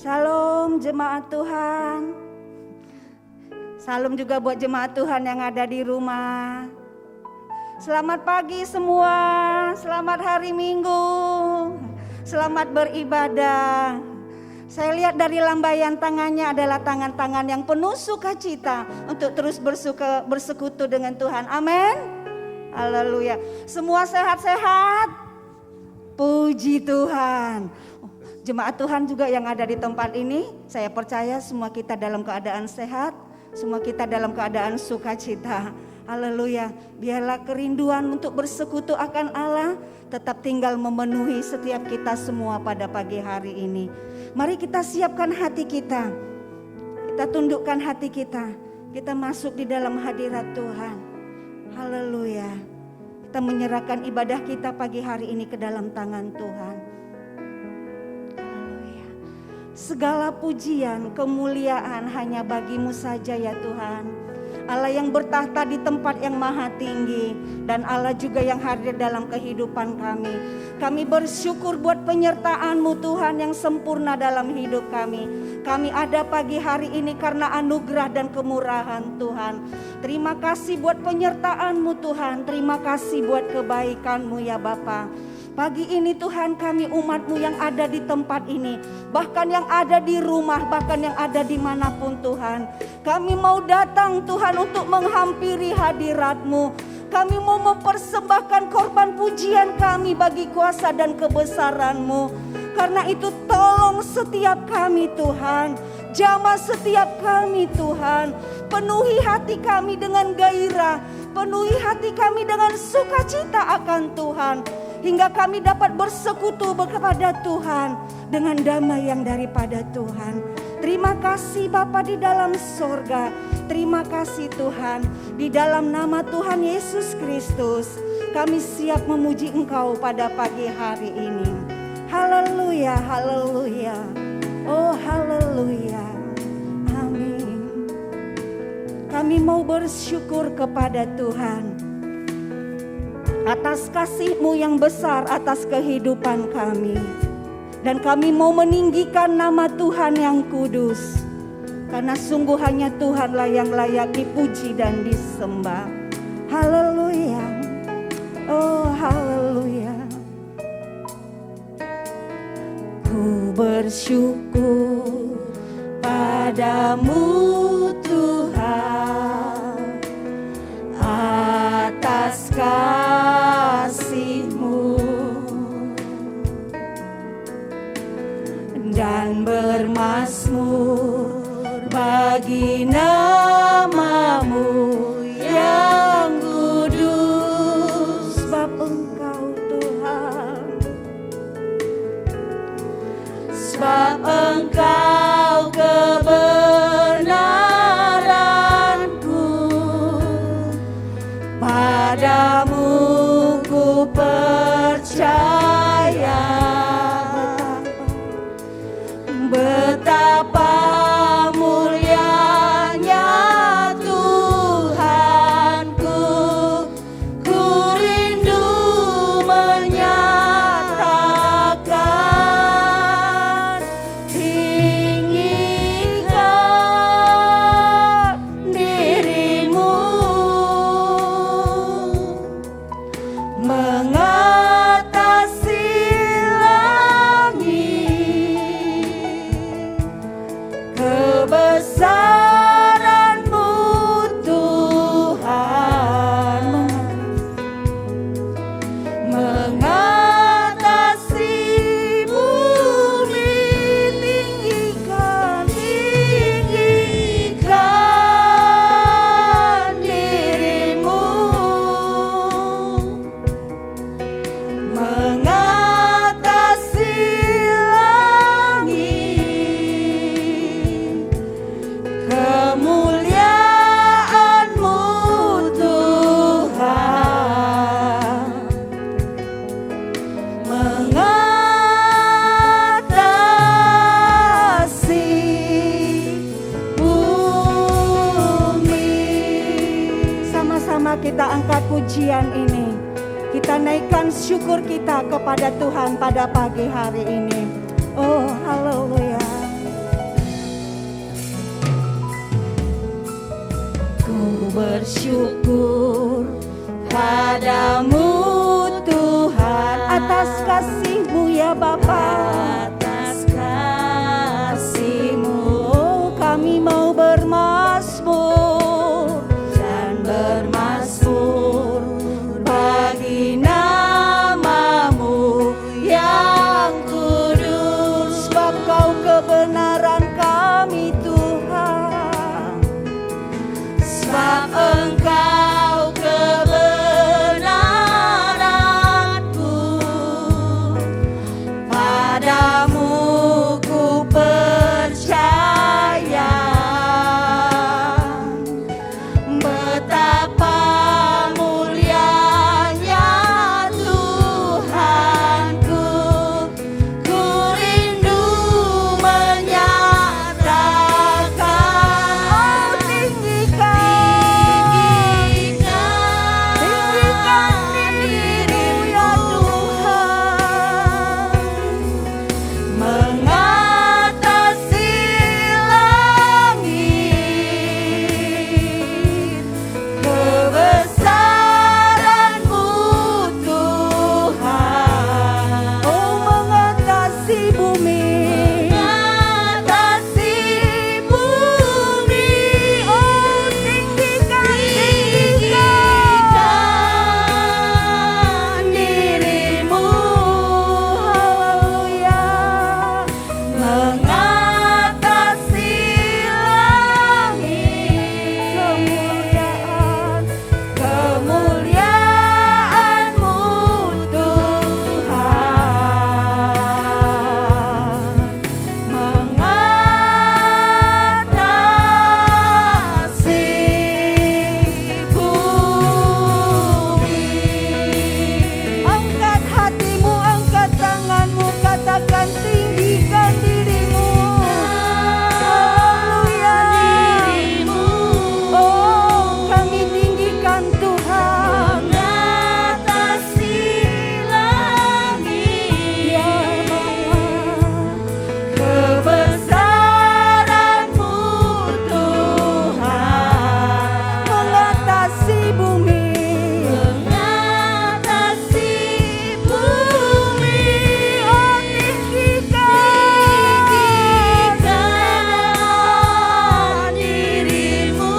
Shalom jemaat Tuhan. Salam juga buat jemaat Tuhan yang ada di rumah. Selamat pagi semua, selamat hari Minggu, selamat beribadah. Saya lihat dari lambaian tangannya adalah tangan-tangan yang penuh sukacita untuk terus bersekutu dengan Tuhan. Amin. Haleluya. Semua sehat-sehat. Puji Tuhan. Jemaat Tuhan juga yang ada di tempat ini, saya percaya semua kita dalam keadaan sehat, semua kita dalam keadaan sukacita. Haleluya. Biarlah kerinduan untuk bersekutu akan Allah tetap tinggal memenuhi setiap kita semua pada pagi hari ini. Mari kita siapkan hati kita. Kita tundukkan hati kita. Kita masuk di dalam hadirat Tuhan. Haleluya. Kita menyerahkan ibadah kita pagi hari ini ke dalam tangan Tuhan. Haleluya. Segala pujian, kemuliaan hanya bagi-Mu saja ya Tuhan. Allah yang bertahta di tempat yang maha tinggi. Dan Allah juga yang hadir dalam kehidupan kami. Kami bersyukur buat penyertaan-Mu Tuhan yang sempurna dalam hidup kami. Kami ada pagi hari ini karena anugerah dan kemurahan Tuhan. Terima kasih buat penyertaan-Mu Tuhan. Terima kasih buat kebaikan-Mu ya Bapa. Pagi ini Tuhan kami umat-Mu yang ada di tempat ini. Bahkan yang ada di rumah, bahkan yang ada dimanapun Tuhan. Kami mau datang Tuhan untuk menghampiri hadirat-Mu. Kami mau mempersembahkan korban pujian kami bagi kuasa dan kebesaran-Mu. Karena itu tolong setiap kami Tuhan. Jamah setiap kami Tuhan. Penuhi hati kami dengan gairah. Penuhi hati kami dengan sukacita akan Tuhan. Hingga kami dapat bersekutu kepada Tuhan dengan damai yang daripada Tuhan. Terima kasih Bapa di dalam sorga. Terima kasih Tuhan. Di dalam nama Tuhan Yesus Kristus kami siap memuji Engkau pada pagi hari ini. Haleluya, haleluya. Oh haleluya. Amin. Kami mau bersyukur kepada Tuhan atas kasih-Mu yang besar atas kehidupan kami. Dan kami mau meninggikan nama Tuhan yang kudus. Karena sungguh hanya Tuhanlah yang layak dipuji dan disembah. Haleluya. Oh haleluya. Ku bersyukur padamu Tuhan atas kasih-Mu dan bermazmur bagi nama-Mu yang kudus. Sebab Engkau Tuhan, sebab Engkau kebenaranku, padamu ku percaya. Betapa mulianya Tuhanku, ku rindu menyatakan, tinggikan diri-Mu, mengatasi kebesaran-Mu Tuhan, mengatasi bumi. Tinggikan, tinggikan diri-Mu, mengatasi kemuliaan-Mu Tuhan, mengatasi bumi. Sama-sama kita angkat pujian ini. Kita naikkan syukur kita kepada Tuhan pada pagi hari ini. Oh haleluya. kebenaran kami Tuhan, sebab Engkau kebenaranku, padamu ku percaya. Betapa mulianya Tuhanku, ku rindu menyatakan. Oh, tinggikan dirimu ya Tuhan, mengatasi langit, kebesaranmu Tuhan. Oh, mengatasi bumi, oh, tinggikan dirimu, haleluya, mengatasi langit, kemuliaanmu Tuhan, mengatasi bumi. Angkat hatimu, angkat tanganmu, katakan tinggikan dirimu, haleluya. Oh, kami tinggikan Tuhan, mengatasi langit, ya Bapa, kebesaranmu Tuhan, mengatasi bumi, oh, tinggikan dirimu,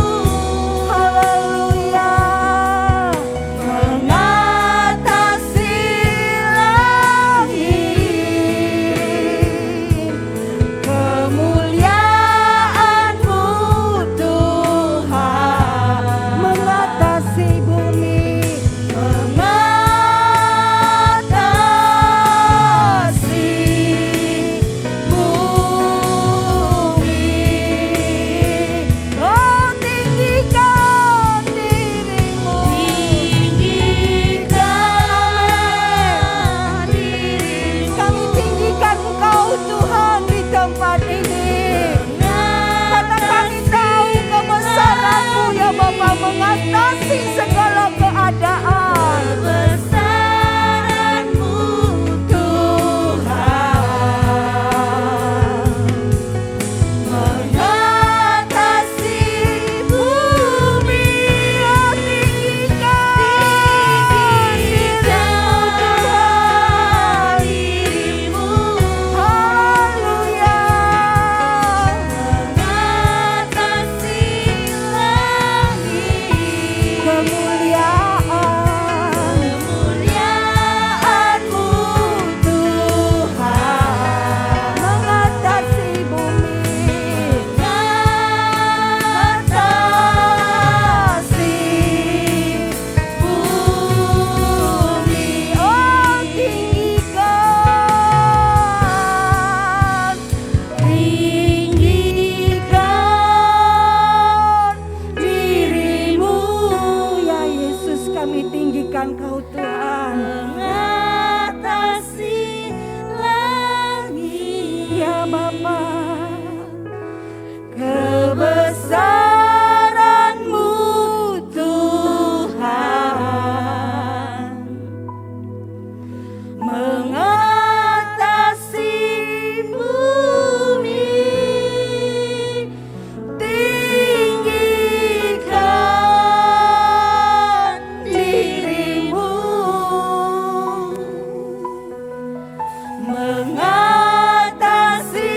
haleluya, mengatasi langit, kemuliaanmu Tuhan, mengatasi bumi, mengatasi bumi. Oh, tinggikan dirimu, kami tinggikan Engkau Tuhan di tempat ini, karena kami tahu kebesaran-Mu ya Bapa, mengatasi segala keadaan. Kebesaran-Mu Tuhan, mengatasi bumi. Oh, tinggikan dirimu Tuhan, haleluya, mengatasi langit, kemuliaanmu Tuhan, mengatasi bumi, mengatasi bumi. Oh, tinggikan dirimu ya Yesus, kami tinggikan Kau Tuhan, mengatasi langit, ya Bapa, kebesaran-Mu Tuhan, mengatasi bumi, tinggikan dirimu, mengatasi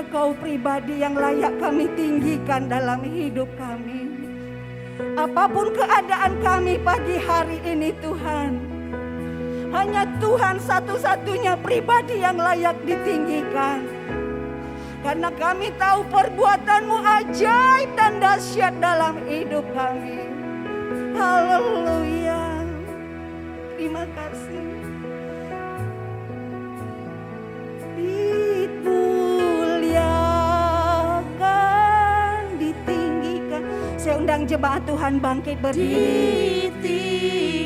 Kau pribadi yang layak kami tinggikan dalam hidup kami. Apapun keadaan kami pagi hari ini Tuhan, hanya Tuhan satu-satunya pribadi yang layak ditinggikan. Karena kami tahu perbuatan-Mu ajaib dan dahsyat dalam hidup kami. Haleluya. Terima kasih. Dimuliakan, ditinggikan. Saya undang jemaat Tuhan bangkit berdiri. Ditinggikan.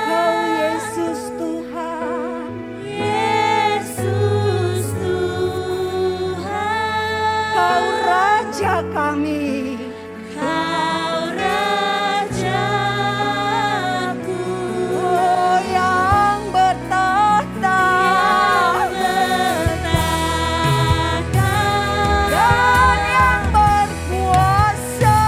Kau Yesus Tuhan. Yesus Tuhan. Kau Raja kami. Kau Rajaku. Oh yang bertahta. Dan yang berkuasa.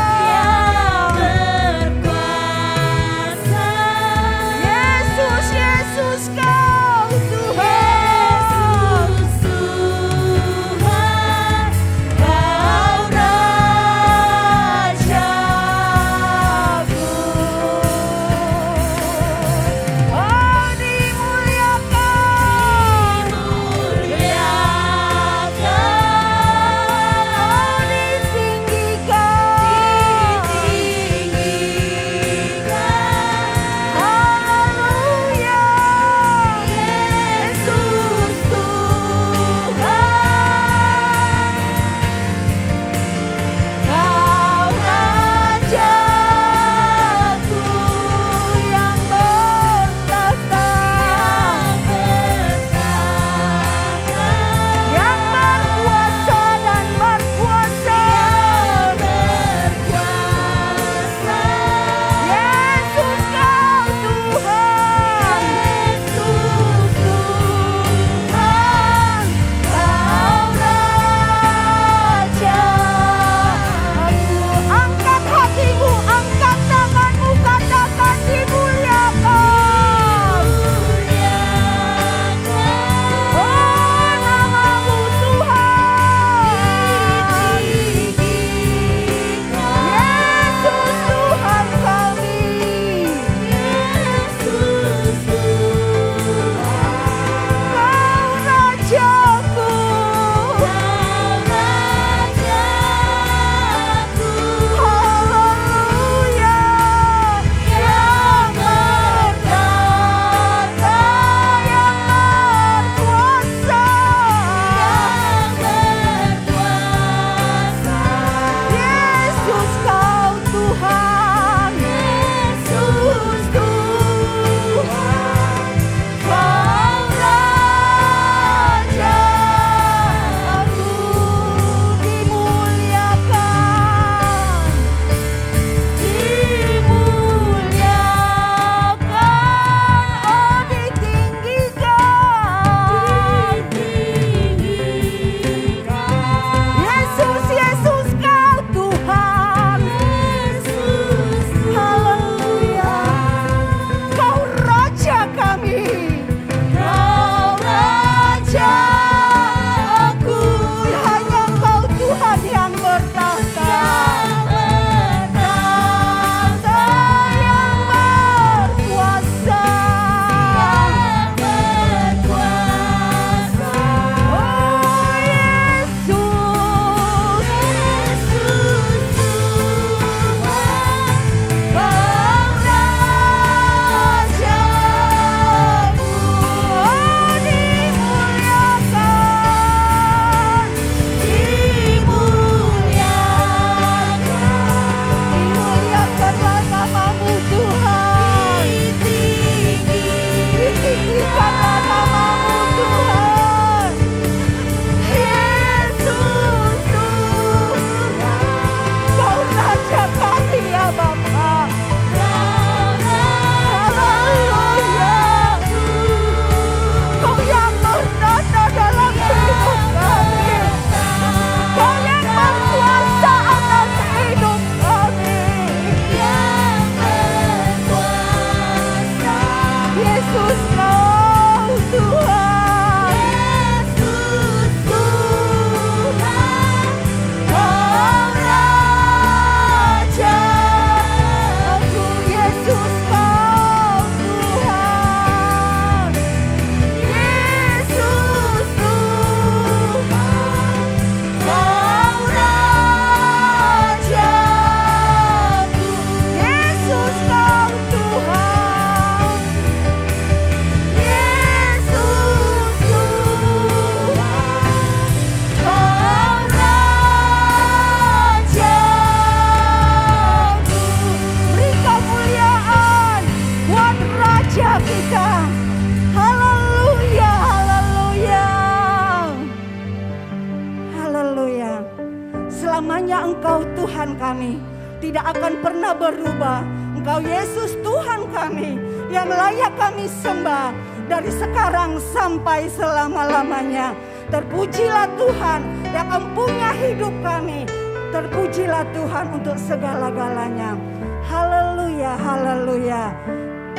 Tuhan kami tidak akan pernah berubah. Engkau Yesus Tuhan kami yang layak kami sembah dari sekarang sampai selama-lamanya. Terpujilah Tuhan yang empunya hidup kami. Terpujilah Tuhan untuk segala-galanya. Haleluya, haleluya.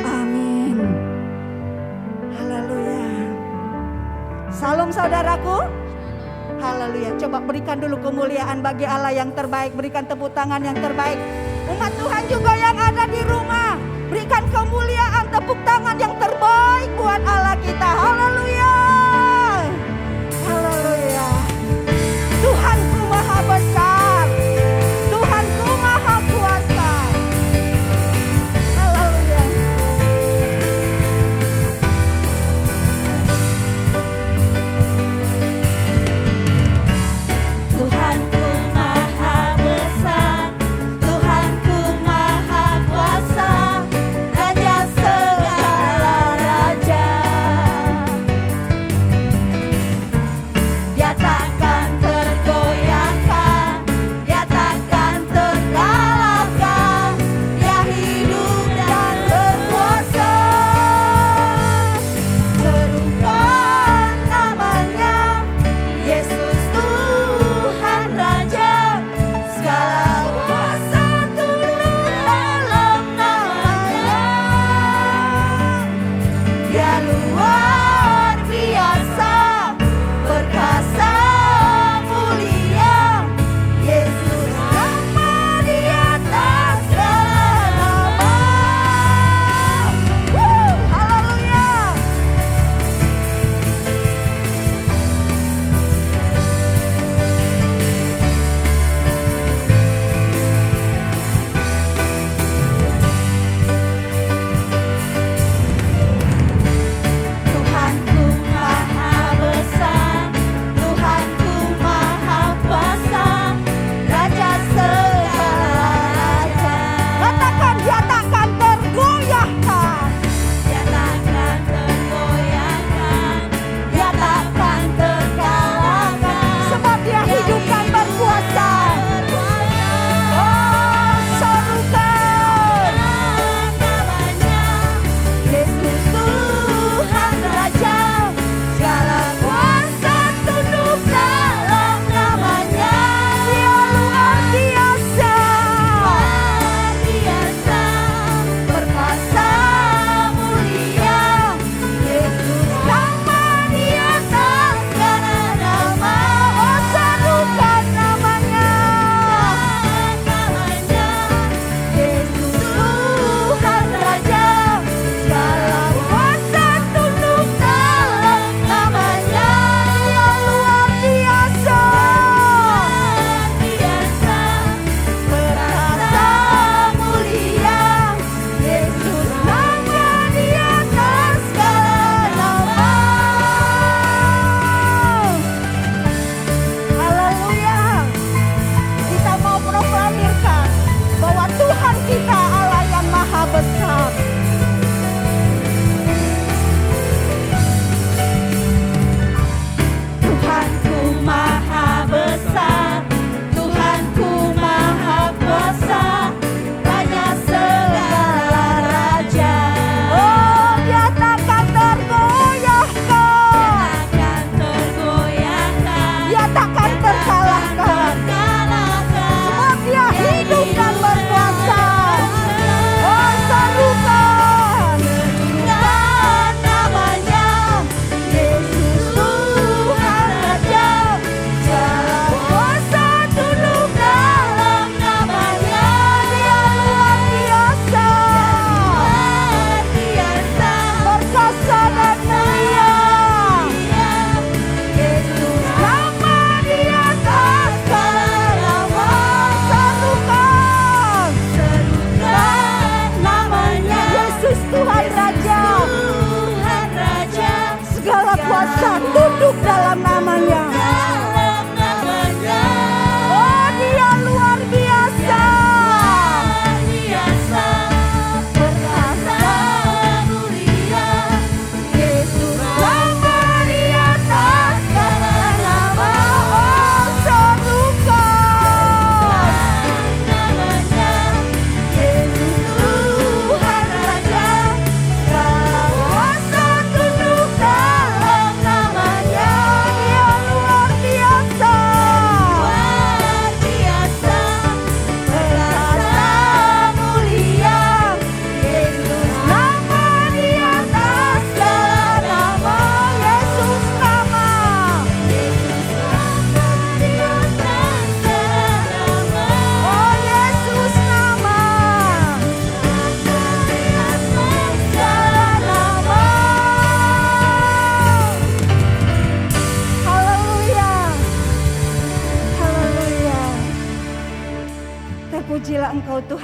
Amin. Haleluya. Salam saudaraku. Haleluya. Coba berikan dulu kemuliaan bagi Allah yang terbaik. Berikan tepuk tangan yang terbaik. Umat Tuhan juga yang ada di rumah, berikan kemuliaan, tepuk tangan yang terbaik buat Allah kita. Haleluya. Haleluya. Tuhanku maha besar. Tuhanku maha kuasa. Haleluya. Tuhanku maha besar. Tuhanku maha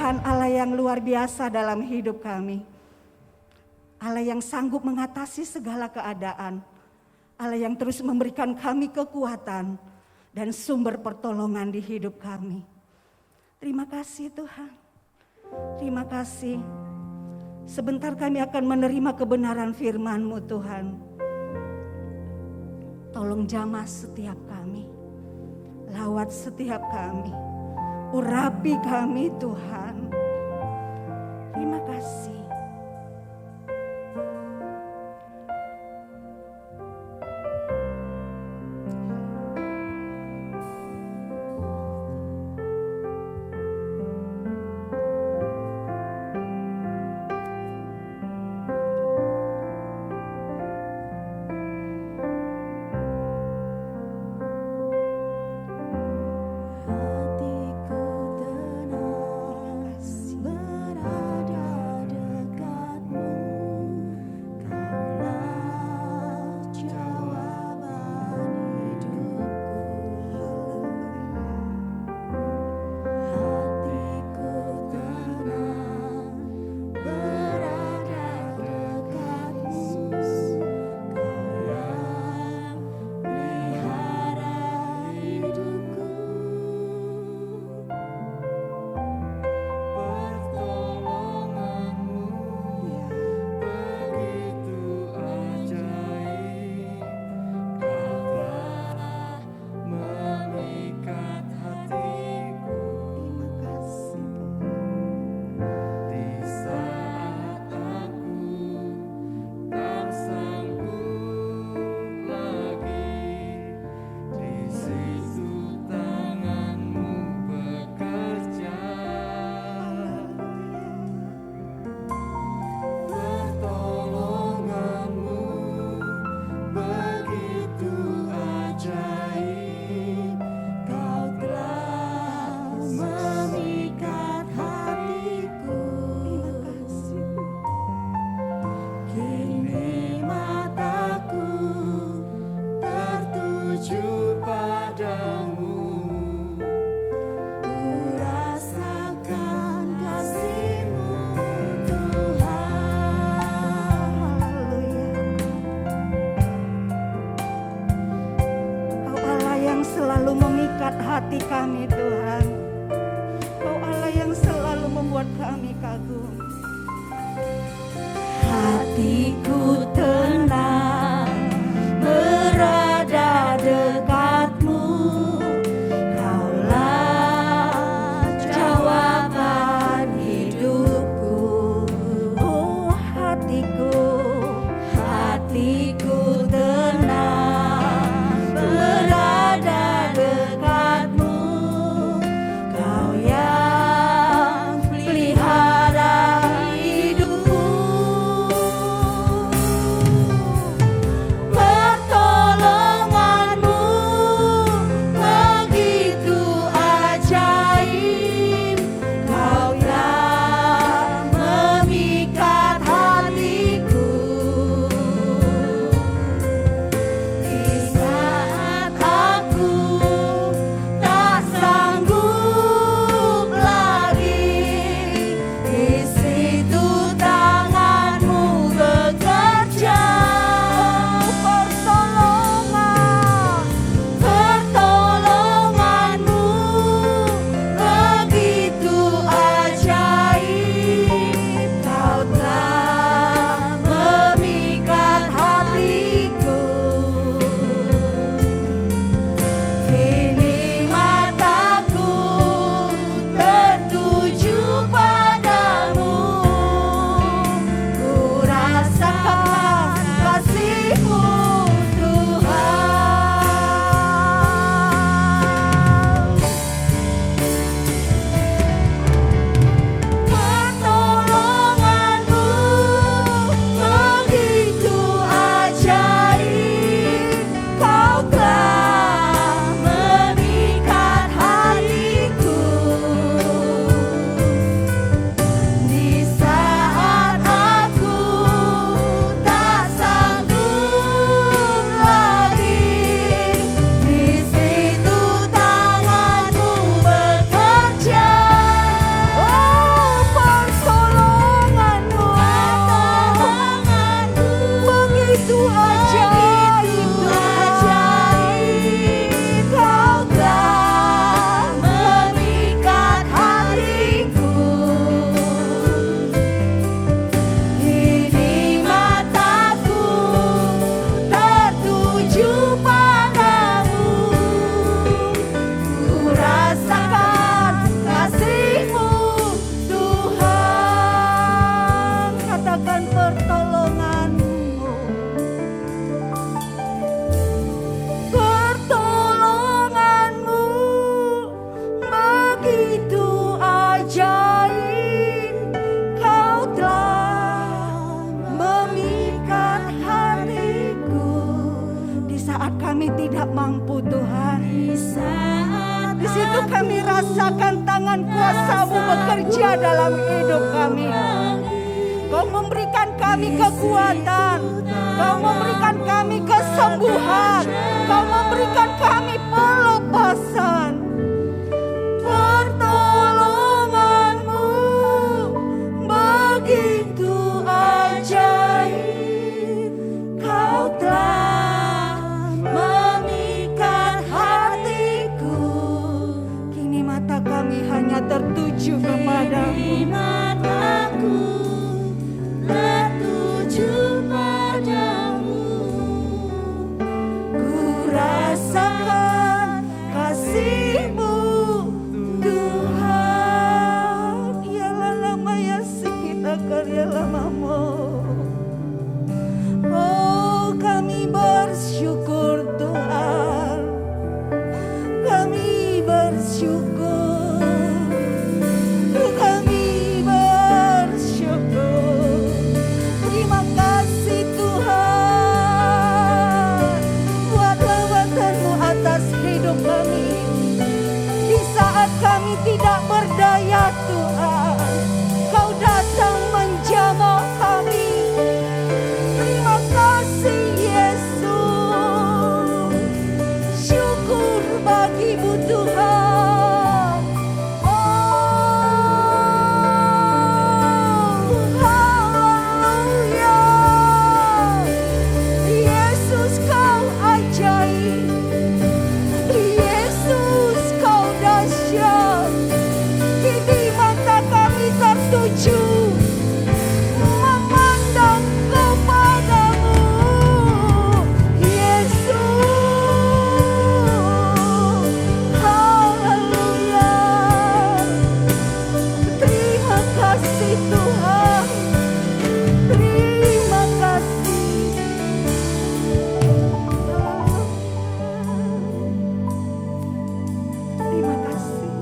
Tuhan Allah yang luar biasa dalam hidup kami. Allah yang sanggup mengatasi segala keadaan. Allah yang terus memberikan kami kekuatan dan sumber pertolongan di hidup kami. Terima kasih Tuhan. Terima kasih. Sebentar kami akan menerima kebenaran firman-Mu Tuhan. Tolong jamah setiap kami. Lawat setiap kami. Urapi kami Tuhan. Terima kasih. Hati kami Tuhan, Kau Allah yang selalu membuat kami kagum. Hatiku tenang berada dekat-Mu, Kaulah jawaban hidupku. Oh hatiku tenang berada dekat-Mu, Kau yang pelihara hidupku. kami tidak mampu Tuhan. Di situ kami rasakan tangan kuasa-Mu bekerja dalam hidup kami. Kau memberikan kami kekuatan, Kau memberikan kami kesembuhan, Kau memberikan kami pelepasan. Pertolongan-Mu begitu ajaib, Kau telah memikat hatiku. Kini mata kami hanya tertuju kepadamu. Tertuju padamu. Ku rasakan kasih-Mu Tuhan. Ialah nama Yesus kita karyalah namamu. Oh, kami bersyukur Tuhan. Kami bersyukur. Kami bersyukur. Terima kasih Tuhan buat lawatan-Mu atas hidup kami. Di saat kami tidak berdaya Tuhan, Kau datang menjamah kami. Terima kasih Yesus. Syukur bagi-Mu Tuhan. Oh, haleluya. Yesus Kau ajaib. Yesus Kau dahsyat. Kini mata kami tertuju memandang kepada-Mu, Yesus. Haleluya. Terima kasih Tuhan. Terima kasih. Terima kasih.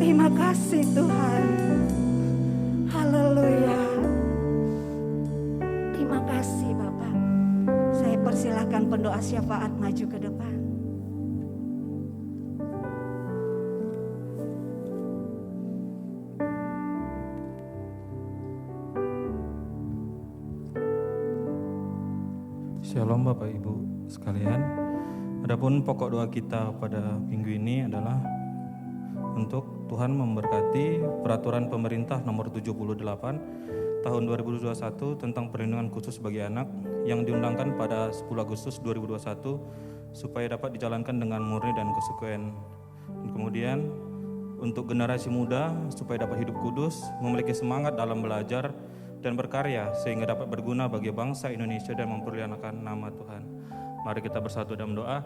Terima kasih Tuhan. Haleluya. Terima kasih Bapak. Saya persilahkan pendoa syafaat maju ke depan. Shalom Bapak Ibu sekalian. Adapun pokok doa kita pada minggu ini adalah untuk Tuhan memberkati peraturan pemerintah nomor 78 tahun 2021 tentang perlindungan khusus bagi anak yang diundangkan pada 10 Agustus 2021 supaya dapat dijalankan dengan murni dan konsekuen. Kemudian untuk generasi muda supaya dapat hidup kudus, memiliki semangat dalam belajar dan berkarya sehingga dapat berguna bagi bangsa Indonesia dan memperlihatkan nama Tuhan. Mari kita bersatu dalam doa.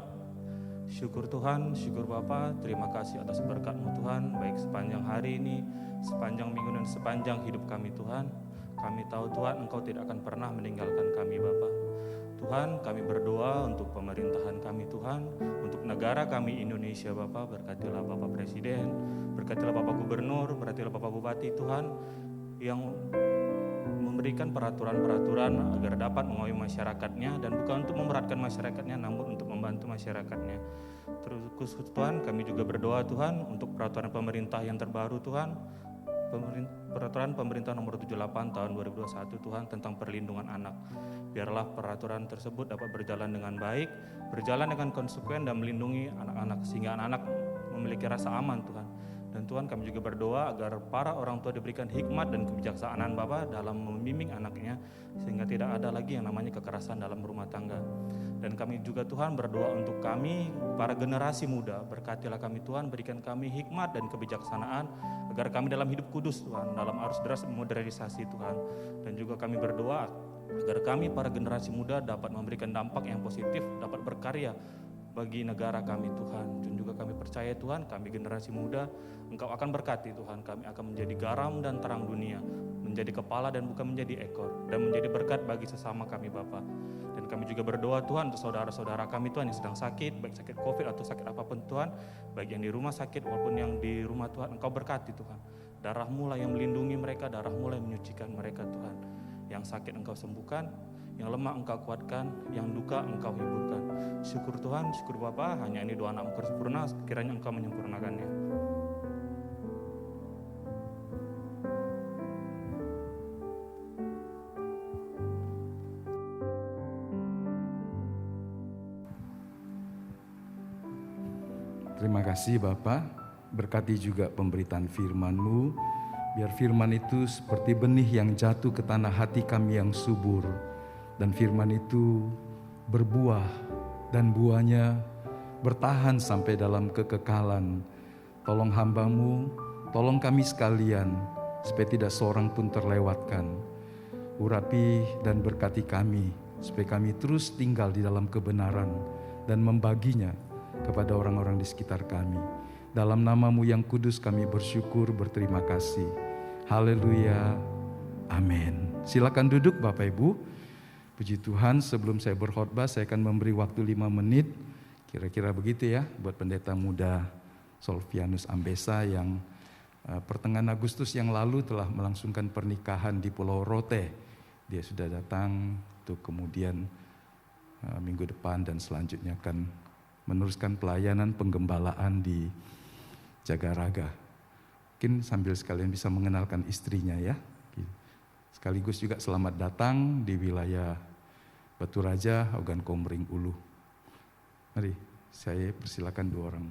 Syukur Tuhan, syukur Bapa, terima kasih atas berkat-Mu Tuhan, baik sepanjang hari ini, sepanjang minggu dan sepanjang hidup kami Tuhan. Kami tahu Tuhan Engkau tidak akan pernah meninggalkan kami Bapa. Tuhan, kami berdoa untuk pemerintahan kami Tuhan, untuk negara kami Indonesia Bapa, berkatilah Bapak Presiden, berkatilah Bapak Gubernur, berkatilah Bapak Bupati Tuhan, yang memberikan peraturan-peraturan agar dapat mengayomi masyarakatnya dan bukan untuk memberatkan masyarakatnya namun untuk membantu masyarakatnya. Terus khusus Tuhan, kami juga berdoa Tuhan untuk peraturan pemerintah yang terbaru Tuhan, peraturan pemerintah nomor 78 tahun 2021 Tuhan tentang perlindungan anak. Biarlah peraturan tersebut dapat berjalan dengan baik, berjalan dengan konsekuen dan melindungi anak-anak sehingga anak-anak memiliki rasa aman Tuhan. Dan Tuhan, kami juga berdoa agar para orang tua diberikan hikmat dan kebijaksanaan Bapa dalam membimbing anaknya sehingga tidak ada lagi yang namanya kekerasan dalam rumah tangga. Dan kami juga Tuhan berdoa untuk kami para generasi muda, berkatilah kami Tuhan, berikan kami hikmat dan kebijaksanaan agar kami dalam hidup kudus Tuhan, dalam arus deras modernisasi Tuhan. Dan juga kami berdoa agar kami para generasi muda dapat memberikan dampak yang positif, dapat berkarya bagi negara kami Tuhan. Dan juga kami percaya Tuhan, kami generasi muda, Engkau akan berkati Tuhan, kami akan menjadi garam dan terang dunia, menjadi kepala dan bukan menjadi ekor, dan menjadi berkat bagi sesama kami Bapa. Dan kami juga berdoa Tuhan untuk saudara-saudara kami Tuhan yang sedang sakit, baik sakit COVID atau sakit apapun Tuhan, baik yang di rumah sakit maupun yang di rumah Tuhan, Engkau berkati Tuhan. Darah-Mu lah yang melindungi mereka, darah-Mu lah yang menyucikan mereka Tuhan. Yang sakit Engkau sembuhkan, yang lemah Engkau kuatkan, yang duka Engkau hiburkan. Syukur Tuhan, syukur Bapa, hanya ini doa anak-Mu sempurna, kiranya Engkau menyempurnakannya. Terima kasih Bapak, berkati juga pemberitaan firman-Mu, biar firman itu seperti benih yang jatuh ke tanah hati kami yang subur, dan firman itu berbuah, dan buahnya bertahan sampai dalam kekekalan. Tolong hamba-Mu, tolong kami sekalian, supaya tidak seorang pun terlewatkan. Urapi dan berkati kami, supaya kami terus tinggal di dalam kebenaran, dan membaginya kepada orang-orang di sekitar kami. Dalam nama-Mu yang kudus kami bersyukur, berterima kasih. Haleluya, amin. Silakan duduk Bapak Ibu. Puji Tuhan, sebelum saya berkhotbah saya akan memberi waktu 5 menit. Kira-kira begitu ya, buat pendeta muda Solvianus Ambesa yang pertengahan Agustus yang lalu telah melangsungkan pernikahan di Pulau Rote. Dia sudah datang untuk kemudian minggu depan dan selanjutnya akan meneruskan pelayanan penggembalaan di Jagaraga. Mungkin sambil sekalian bisa mengenalkan istrinya ya. Sekaligus juga selamat datang di wilayah Batu Raja, Ogan Komering Ulu. Mari saya persilakan 2 orang.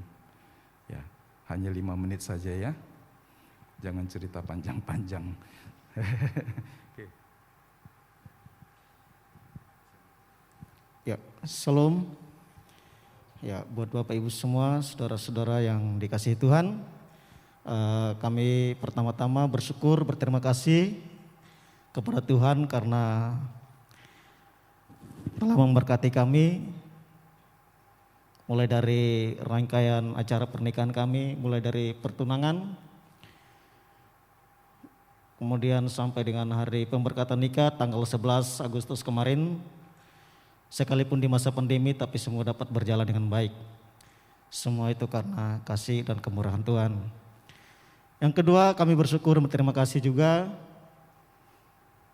Ya, hanya 5 menit saja ya. Jangan cerita panjang-panjang. Oke. Ya, Shalom. Ya, buat Bapak Ibu semua, saudara-saudara yang dikasihi Tuhan, kami pertama-tama bersyukur, berterima kasih kepada Tuhan karena telah memberkati kami, mulai dari rangkaian acara pernikahan kami, mulai dari pertunangan, kemudian sampai dengan hari pemberkatan nikah tanggal 11 Agustus kemarin. Sekalipun di masa pandemi, tapi semua dapat berjalan dengan baik. Semua itu karena kasih dan kemurahan Tuhan. Yang kedua, kami bersyukur dan berterima kasih juga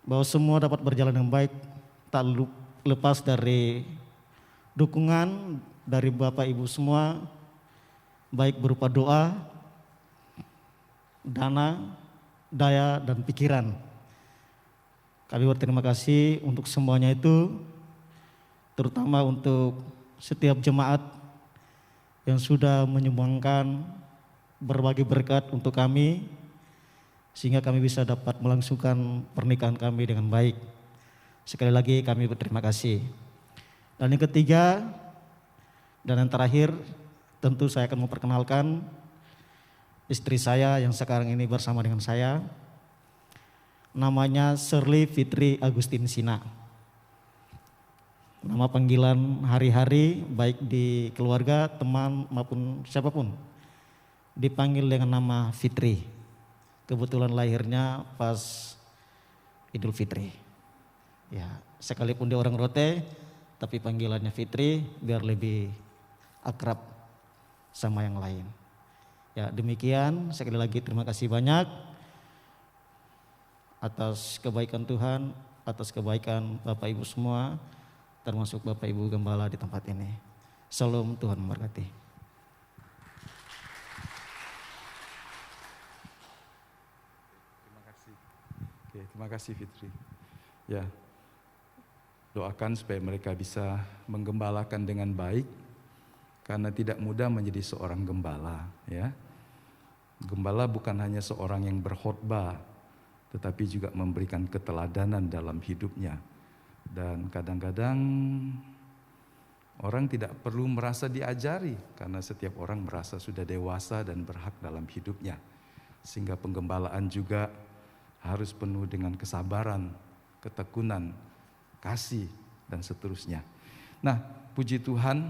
bahwa semua dapat berjalan dengan baik, tak lepas dari dukungan dari Bapak Ibu semua, baik berupa doa, dana, daya, dan pikiran. Kami berterima kasih untuk semuanya itu, terutama untuk setiap jemaat yang sudah menyumbangkan berbagai berkat untuk kami, sehingga kami bisa dapat melangsungkan pernikahan kami dengan baik. Sekali lagi kami berterima kasih. Dan yang ketiga dan yang terakhir, tentu saya akan memperkenalkan istri saya yang sekarang ini bersama dengan saya. Namanya Shirley Fitri Agustin Sina. Nama panggilan hari-hari baik di keluarga, teman maupun siapapun dipanggil dengan nama Fitri. Kebetulan lahirnya pas Idul Fitri. Ya, sekalipun dia orang Rote, tapi panggilannya Fitri biar lebih akrab sama yang lain. Ya, demikian, sekali lagi terima kasih banyak atas kebaikan Tuhan, atas kebaikan Bapak Ibu semua, termasuk Bapak Ibu Gembala di tempat ini. Shalom, Tuhan memberkati. Terima kasih Fitri. Ya, doakan supaya mereka bisa menggembalakan dengan baik, karena tidak mudah menjadi seorang gembala. Ya, gembala bukan hanya seorang yang berkhotbah, tetapi juga memberikan keteladanan dalam hidupnya. Dan kadang-kadang orang tidak perlu merasa diajari, karena setiap orang merasa sudah dewasa dan berhak dalam hidupnya. Sehingga penggembalaan juga harus penuh dengan kesabaran, ketekunan, kasih, dan seterusnya. Nah, puji Tuhan,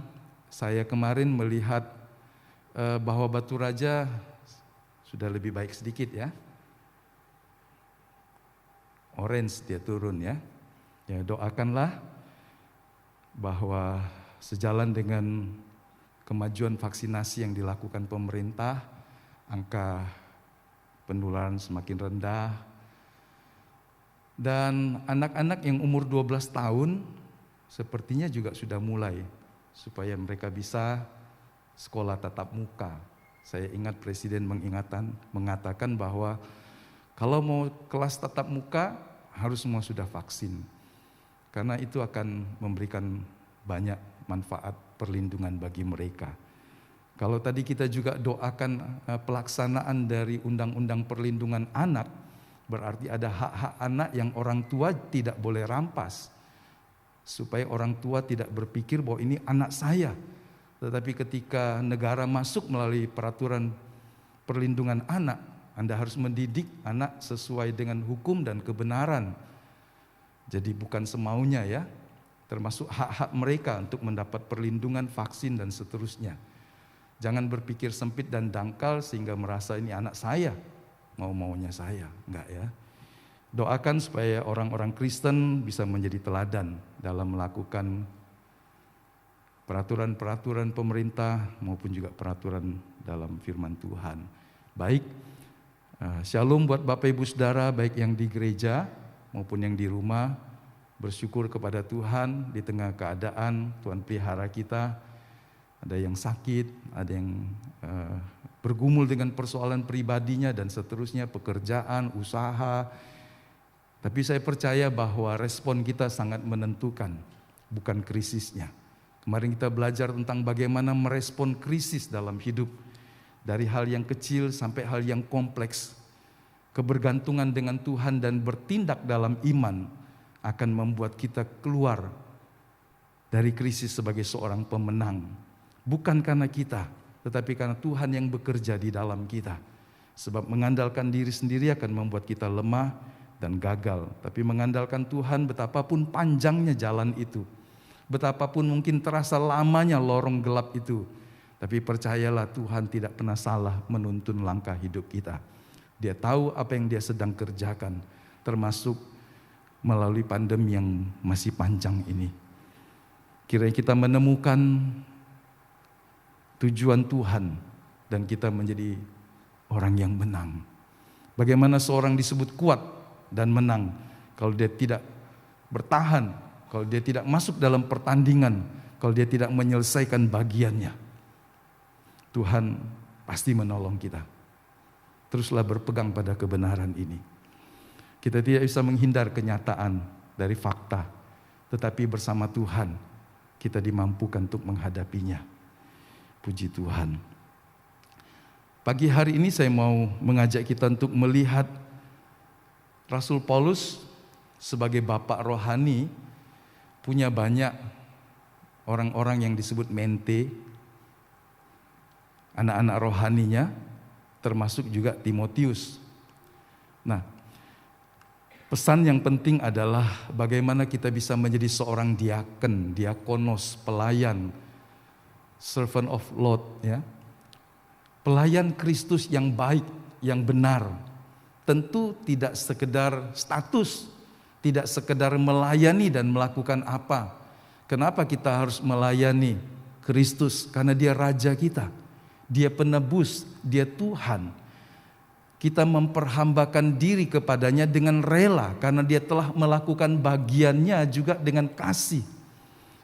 saya kemarin melihat bahwa Batu Raja sudah lebih baik sedikit ya. Orange dia turun ya. Ya, doakanlah bahwa sejalan dengan kemajuan vaksinasi yang dilakukan pemerintah, angka penularan semakin rendah, Dan anak-anak yang umur 12 tahun sepertinya juga sudah mulai supaya mereka bisa sekolah tatap muka. Saya ingat Presiden mengatakan bahwa kalau mau kelas tatap muka harus semua sudah vaksin. Karena itu akan memberikan banyak manfaat perlindungan bagi mereka. Kalau tadi kita juga doakan pelaksanaan dari Undang-Undang Perlindungan Anak, berarti ada hak-hak anak yang orang tua tidak boleh rampas. Supaya orang tua tidak berpikir bahwa ini anak saya. Tetapi ketika negara masuk melalui peraturan perlindungan anak, Anda harus mendidik anak sesuai dengan hukum dan kebenaran. Jadi bukan semaunya ya, termasuk hak-hak mereka untuk mendapat perlindungan, vaksin dan seterusnya. Jangan berpikir sempit dan dangkal sehingga merasa ini anak saya, mau-maunya saya, enggak ya. Doakan supaya orang-orang Kristen bisa menjadi teladan dalam melakukan peraturan-peraturan pemerintah maupun juga peraturan dalam firman Tuhan. Baik, shalom buat Bapak Ibu Saudara baik yang di gereja maupun yang di rumah. Bersyukur kepada Tuhan di tengah keadaan Tuhan pelihara kita. Ada yang sakit, ada yang bergumul dengan persoalan pribadinya dan seterusnya, pekerjaan, usaha. Tapi saya percaya bahwa respon kita sangat menentukan, bukan krisisnya. Kemarin kita belajar tentang bagaimana merespon krisis dalam hidup. Dari hal yang kecil sampai hal yang kompleks. Kebergantungan dengan Tuhan dan bertindak dalam iman akan membuat kita keluar dari krisis sebagai seorang pemenang. Bukan karena kita, tetapi karena Tuhan yang bekerja di dalam kita. Sebab mengandalkan diri sendiri akan membuat kita lemah dan gagal. Tapi mengandalkan Tuhan, betapapun panjangnya jalan itu, betapapun mungkin terasa lamanya lorong gelap itu, tapi percayalah Tuhan tidak pernah salah menuntun langkah hidup kita. Dia tahu apa yang dia sedang kerjakan, termasuk melalui pandemi yang masih panjang ini. Kiranya kita menemukan tujuan Tuhan dan kita menjadi orang yang menang. Bagaimana seorang disebut kuat dan menang kalau dia tidak bertahan, kalau dia tidak masuk dalam pertandingan, kalau dia tidak menyelesaikan bagiannya. Tuhan pasti menolong kita. Teruslah berpegang pada kebenaran ini. Kita tidak bisa menghindar kenyataan dari fakta, tetapi bersama Tuhan kita dimampukan untuk menghadapinya. Puji Tuhan. Pagi hari ini saya mau mengajak kita untuk melihat Rasul Paulus sebagai bapak rohani punya banyak orang-orang yang disebut mente, anak-anak rohaninya, termasuk juga Timotius. Nah, pesan yang penting adalah bagaimana kita bisa menjadi seorang diaken, diakonos, pelayan, servant of Lord, ya. Pelayan Kristus yang baik, yang benar. Tentu tidak sekedar status, tidak sekedar melayani dan melakukan apa. Kenapa kita harus melayani Kristus? Karena dia raja kita, dia penebus, dia Tuhan. Kita memperhambakan diri kepadanya dengan rela karena dia telah melakukan bagiannya juga dengan kasih.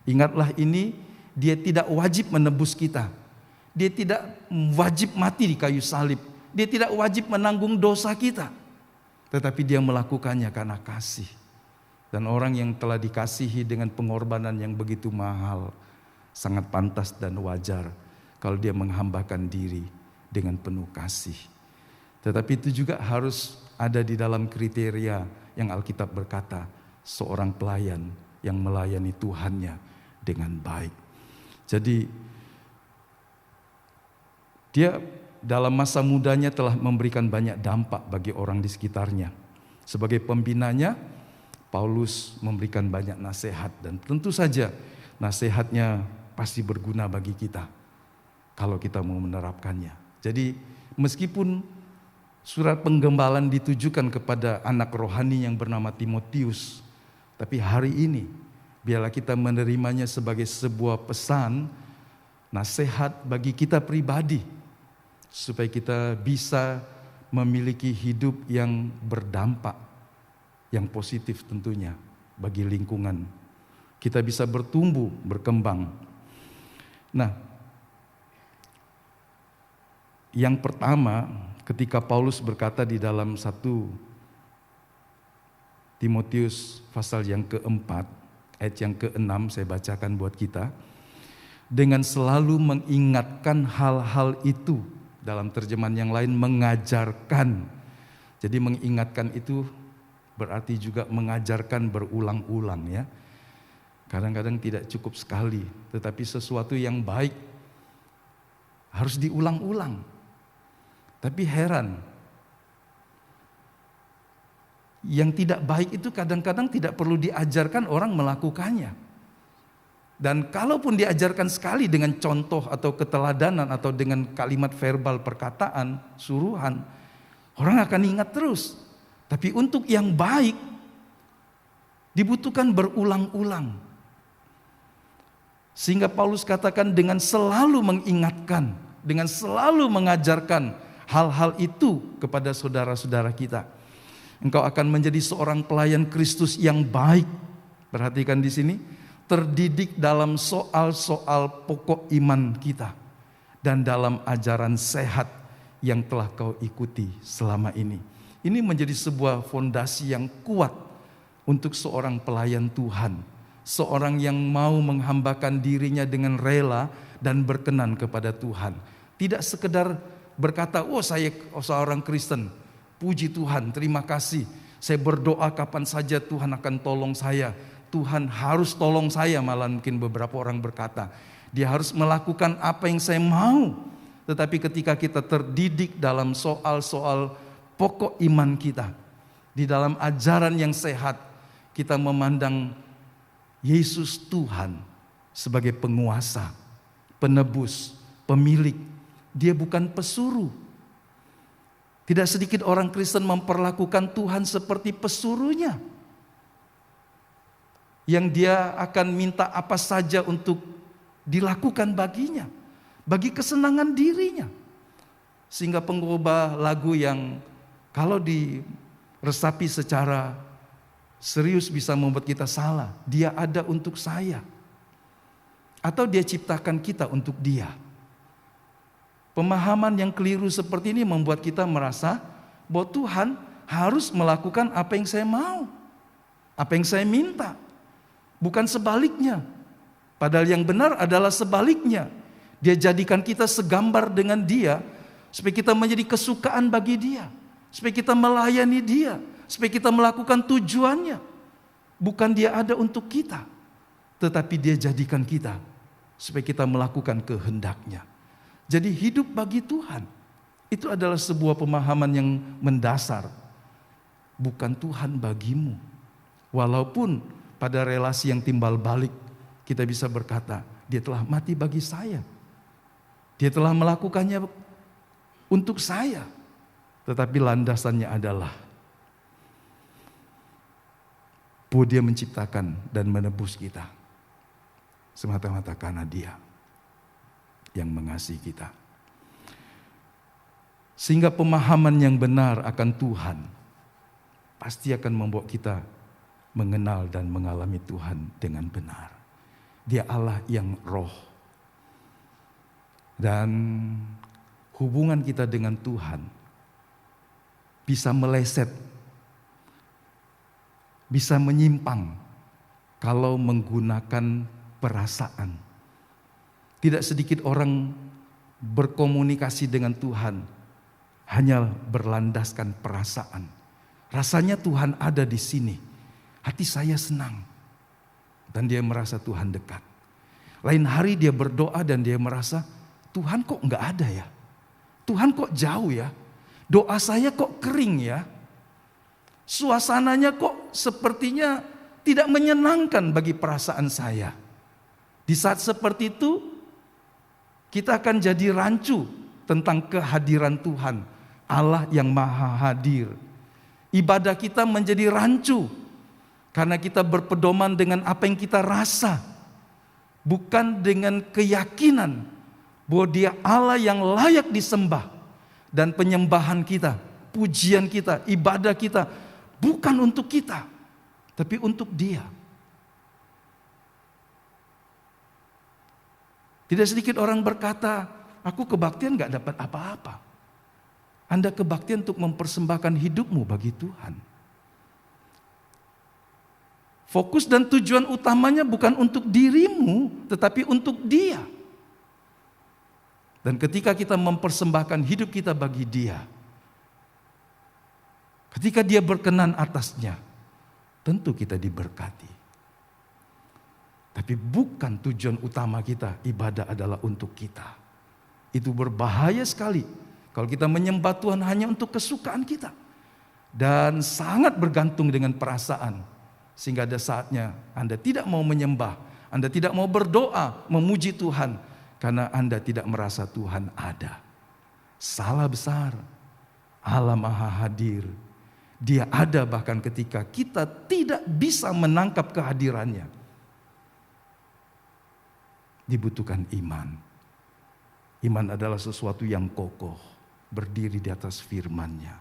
Ingatlah ini, dia tidak wajib menebus kita. Dia tidak wajib mati di kayu salib. Dia tidak wajib menanggung dosa kita. Tetapi dia melakukannya karena kasih. Dan orang yang telah dikasihi dengan pengorbanan yang begitu mahal, sangat pantas dan wajar kalau dia menghambakan diri dengan penuh kasih. Tetapi itu juga harus ada di dalam kriteria yang Alkitab berkata, seorang pelayan yang melayani Tuhannya dengan baik. Jadi dia dalam masa mudanya telah memberikan banyak dampak bagi orang di sekitarnya. Sebagai pembinanya, Paulus memberikan banyak nasihat dan tentu saja nasihatnya pasti berguna bagi kita kalau kita mau menerapkannya. Jadi meskipun surat penggembalaan ditujukan kepada anak rohani yang bernama Timotius, tapi hari ini biarlah kita menerimanya sebagai sebuah pesan, nasihat bagi kita pribadi, supaya kita bisa memiliki hidup yang berdampak yang positif tentunya bagi lingkungan. Kita bisa bertumbuh, berkembang. Nah, yang pertama ketika Paulus berkata di dalam 1 Timotius pasal yang keempat, ayat yang ke-6 saya bacakan buat kita. Dengan selalu mengingatkan hal-hal itu, dalam terjemahan yang lain mengajarkan. Jadi mengingatkan itu berarti juga mengajarkan berulang-ulang ya. Kadang-kadang tidak cukup sekali, tetapi sesuatu yang baik harus diulang-ulang. Tapi heran, yang tidak baik itu kadang-kadang tidak perlu diajarkan orang melakukannya. Dan kalaupun diajarkan sekali dengan contoh atau keteladanan atau dengan kalimat verbal perkataan, suruhan, orang akan ingat terus. Tapi untuk yang baik dibutuhkan berulang-ulang. Sehingga Paulus katakan dengan selalu mengingatkan, dengan selalu mengajarkan hal-hal itu kepada saudara-saudara kita. Engkau akan menjadi seorang pelayan Kristus yang baik. Perhatikan di sini, terdidik dalam soal-soal pokok iman kita dan dalam ajaran sehat yang telah kau ikuti selama ini. Ini menjadi sebuah fondasi yang kuat untuk seorang pelayan Tuhan, seorang yang mau menghambakan dirinya dengan rela dan berkenan kepada Tuhan. Tidak sekedar berkata, "Oh, saya seorang Kristen. Puji Tuhan, terima kasih. Saya berdoa kapan saja Tuhan akan tolong saya. Tuhan harus tolong saya," malah mungkin beberapa orang berkata. Dia harus melakukan apa yang saya mau. Tetapi ketika kita terdidik dalam soal-soal pokok iman kita, di dalam ajaran yang sehat, kita memandang Yesus Tuhan sebagai penguasa, penebus, pemilik. Dia bukan pesuruh. Tidak sedikit orang Kristen memperlakukan Tuhan seperti pesuruhnya, yang dia akan minta apa saja untuk dilakukan baginya, bagi kesenangan dirinya. Sehingga pengubah lagu yang kalau diresapi secara serius bisa membuat kita salah. Dia ada untuk saya, atau dia ciptakan kita untuk dia. Pemahaman yang keliru seperti ini membuat kita merasa bahwa Tuhan harus melakukan apa yang saya mau, apa yang saya minta, bukan sebaliknya. Padahal yang benar adalah sebaliknya. Dia jadikan kita segambar dengan Dia, supaya kita menjadi kesukaan bagi Dia, supaya kita melayani Dia, supaya kita melakukan tujuannya. Bukan Dia ada untuk kita, tetapi Dia jadikan kita supaya kita melakukan kehendak-Nya. Jadi hidup bagi Tuhan itu adalah sebuah pemahaman yang mendasar. Bukan Tuhan bagimu. Walaupun pada relasi yang timbal balik kita bisa berkata, Dia telah mati bagi saya. Dia telah melakukannya untuk saya. Tetapi landasannya adalah bahwa Dia menciptakan dan menebus kita semata-mata karena Dia yang mengasihi kita. Sehingga pemahaman yang benar akan Tuhan pasti akan membawa kita mengenal dan mengalami Tuhan dengan benar. Dia Allah yang roh. Dan hubungan kita dengan Tuhan bisa meleset, bisa menyimpang kalau menggunakan perasaan. Tidak sedikit orang berkomunikasi dengan Tuhan hanya berlandaskan perasaan. Rasanya Tuhan ada di sini. Hati saya senang. Dan dia merasa Tuhan dekat. Lain hari dia berdoa dan dia merasa, Tuhan kok enggak ada ya? Tuhan kok jauh ya? Doa saya kok kering ya? Suasananya kok sepertinya tidak menyenangkan bagi perasaan saya. Di saat seperti itu, kita akan jadi rancu tentang kehadiran Tuhan, Allah yang maha hadir. Ibadah kita menjadi rancu karena kita berpedoman dengan apa yang kita rasa, bukan dengan keyakinan bahwa Dia Allah yang layak disembah. Dan penyembahan kita, pujian kita, ibadah kita bukan untuk kita, tapi untuk Dia. Tidak sedikit orang berkata, aku kebaktian gak dapat apa-apa. Anda kebaktian untuk mempersembahkan hidupmu bagi Tuhan. Fokus dan tujuan utamanya bukan untuk dirimu, tetapi untuk Dia. Dan ketika kita mempersembahkan hidup kita bagi Dia, ketika Dia berkenan atasnya, tentu kita diberkati. Tapi bukan tujuan utama kita, ibadah adalah untuk kita. Itu berbahaya sekali kalau kita menyembah Tuhan hanya untuk kesukaan kita. Dan sangat bergantung dengan perasaan. Sehingga ada saatnya Anda tidak mau menyembah, Anda tidak mau berdoa, memuji Tuhan. Karena Anda tidak merasa Tuhan ada. Salah besar. Allah Maha Hadir. Dia ada bahkan ketika kita tidak bisa menangkap kehadirannya. Dibutuhkan iman. Iman adalah sesuatu yang kokoh, berdiri di atas firman-Nya.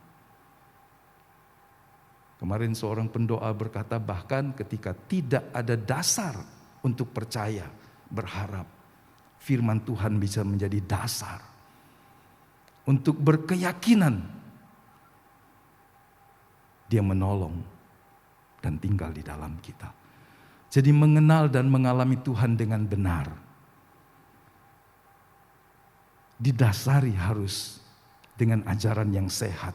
Kemarin seorang pendoa berkata, bahkan ketika tidak ada dasar untuk percaya, berharap, firman Tuhan bisa menjadi dasar untuk berkeyakinan. Dia menolong dan tinggal di dalam kita. Jadi mengenal dan mengalami Tuhan dengan benar didasari harus dengan ajaran yang sehat,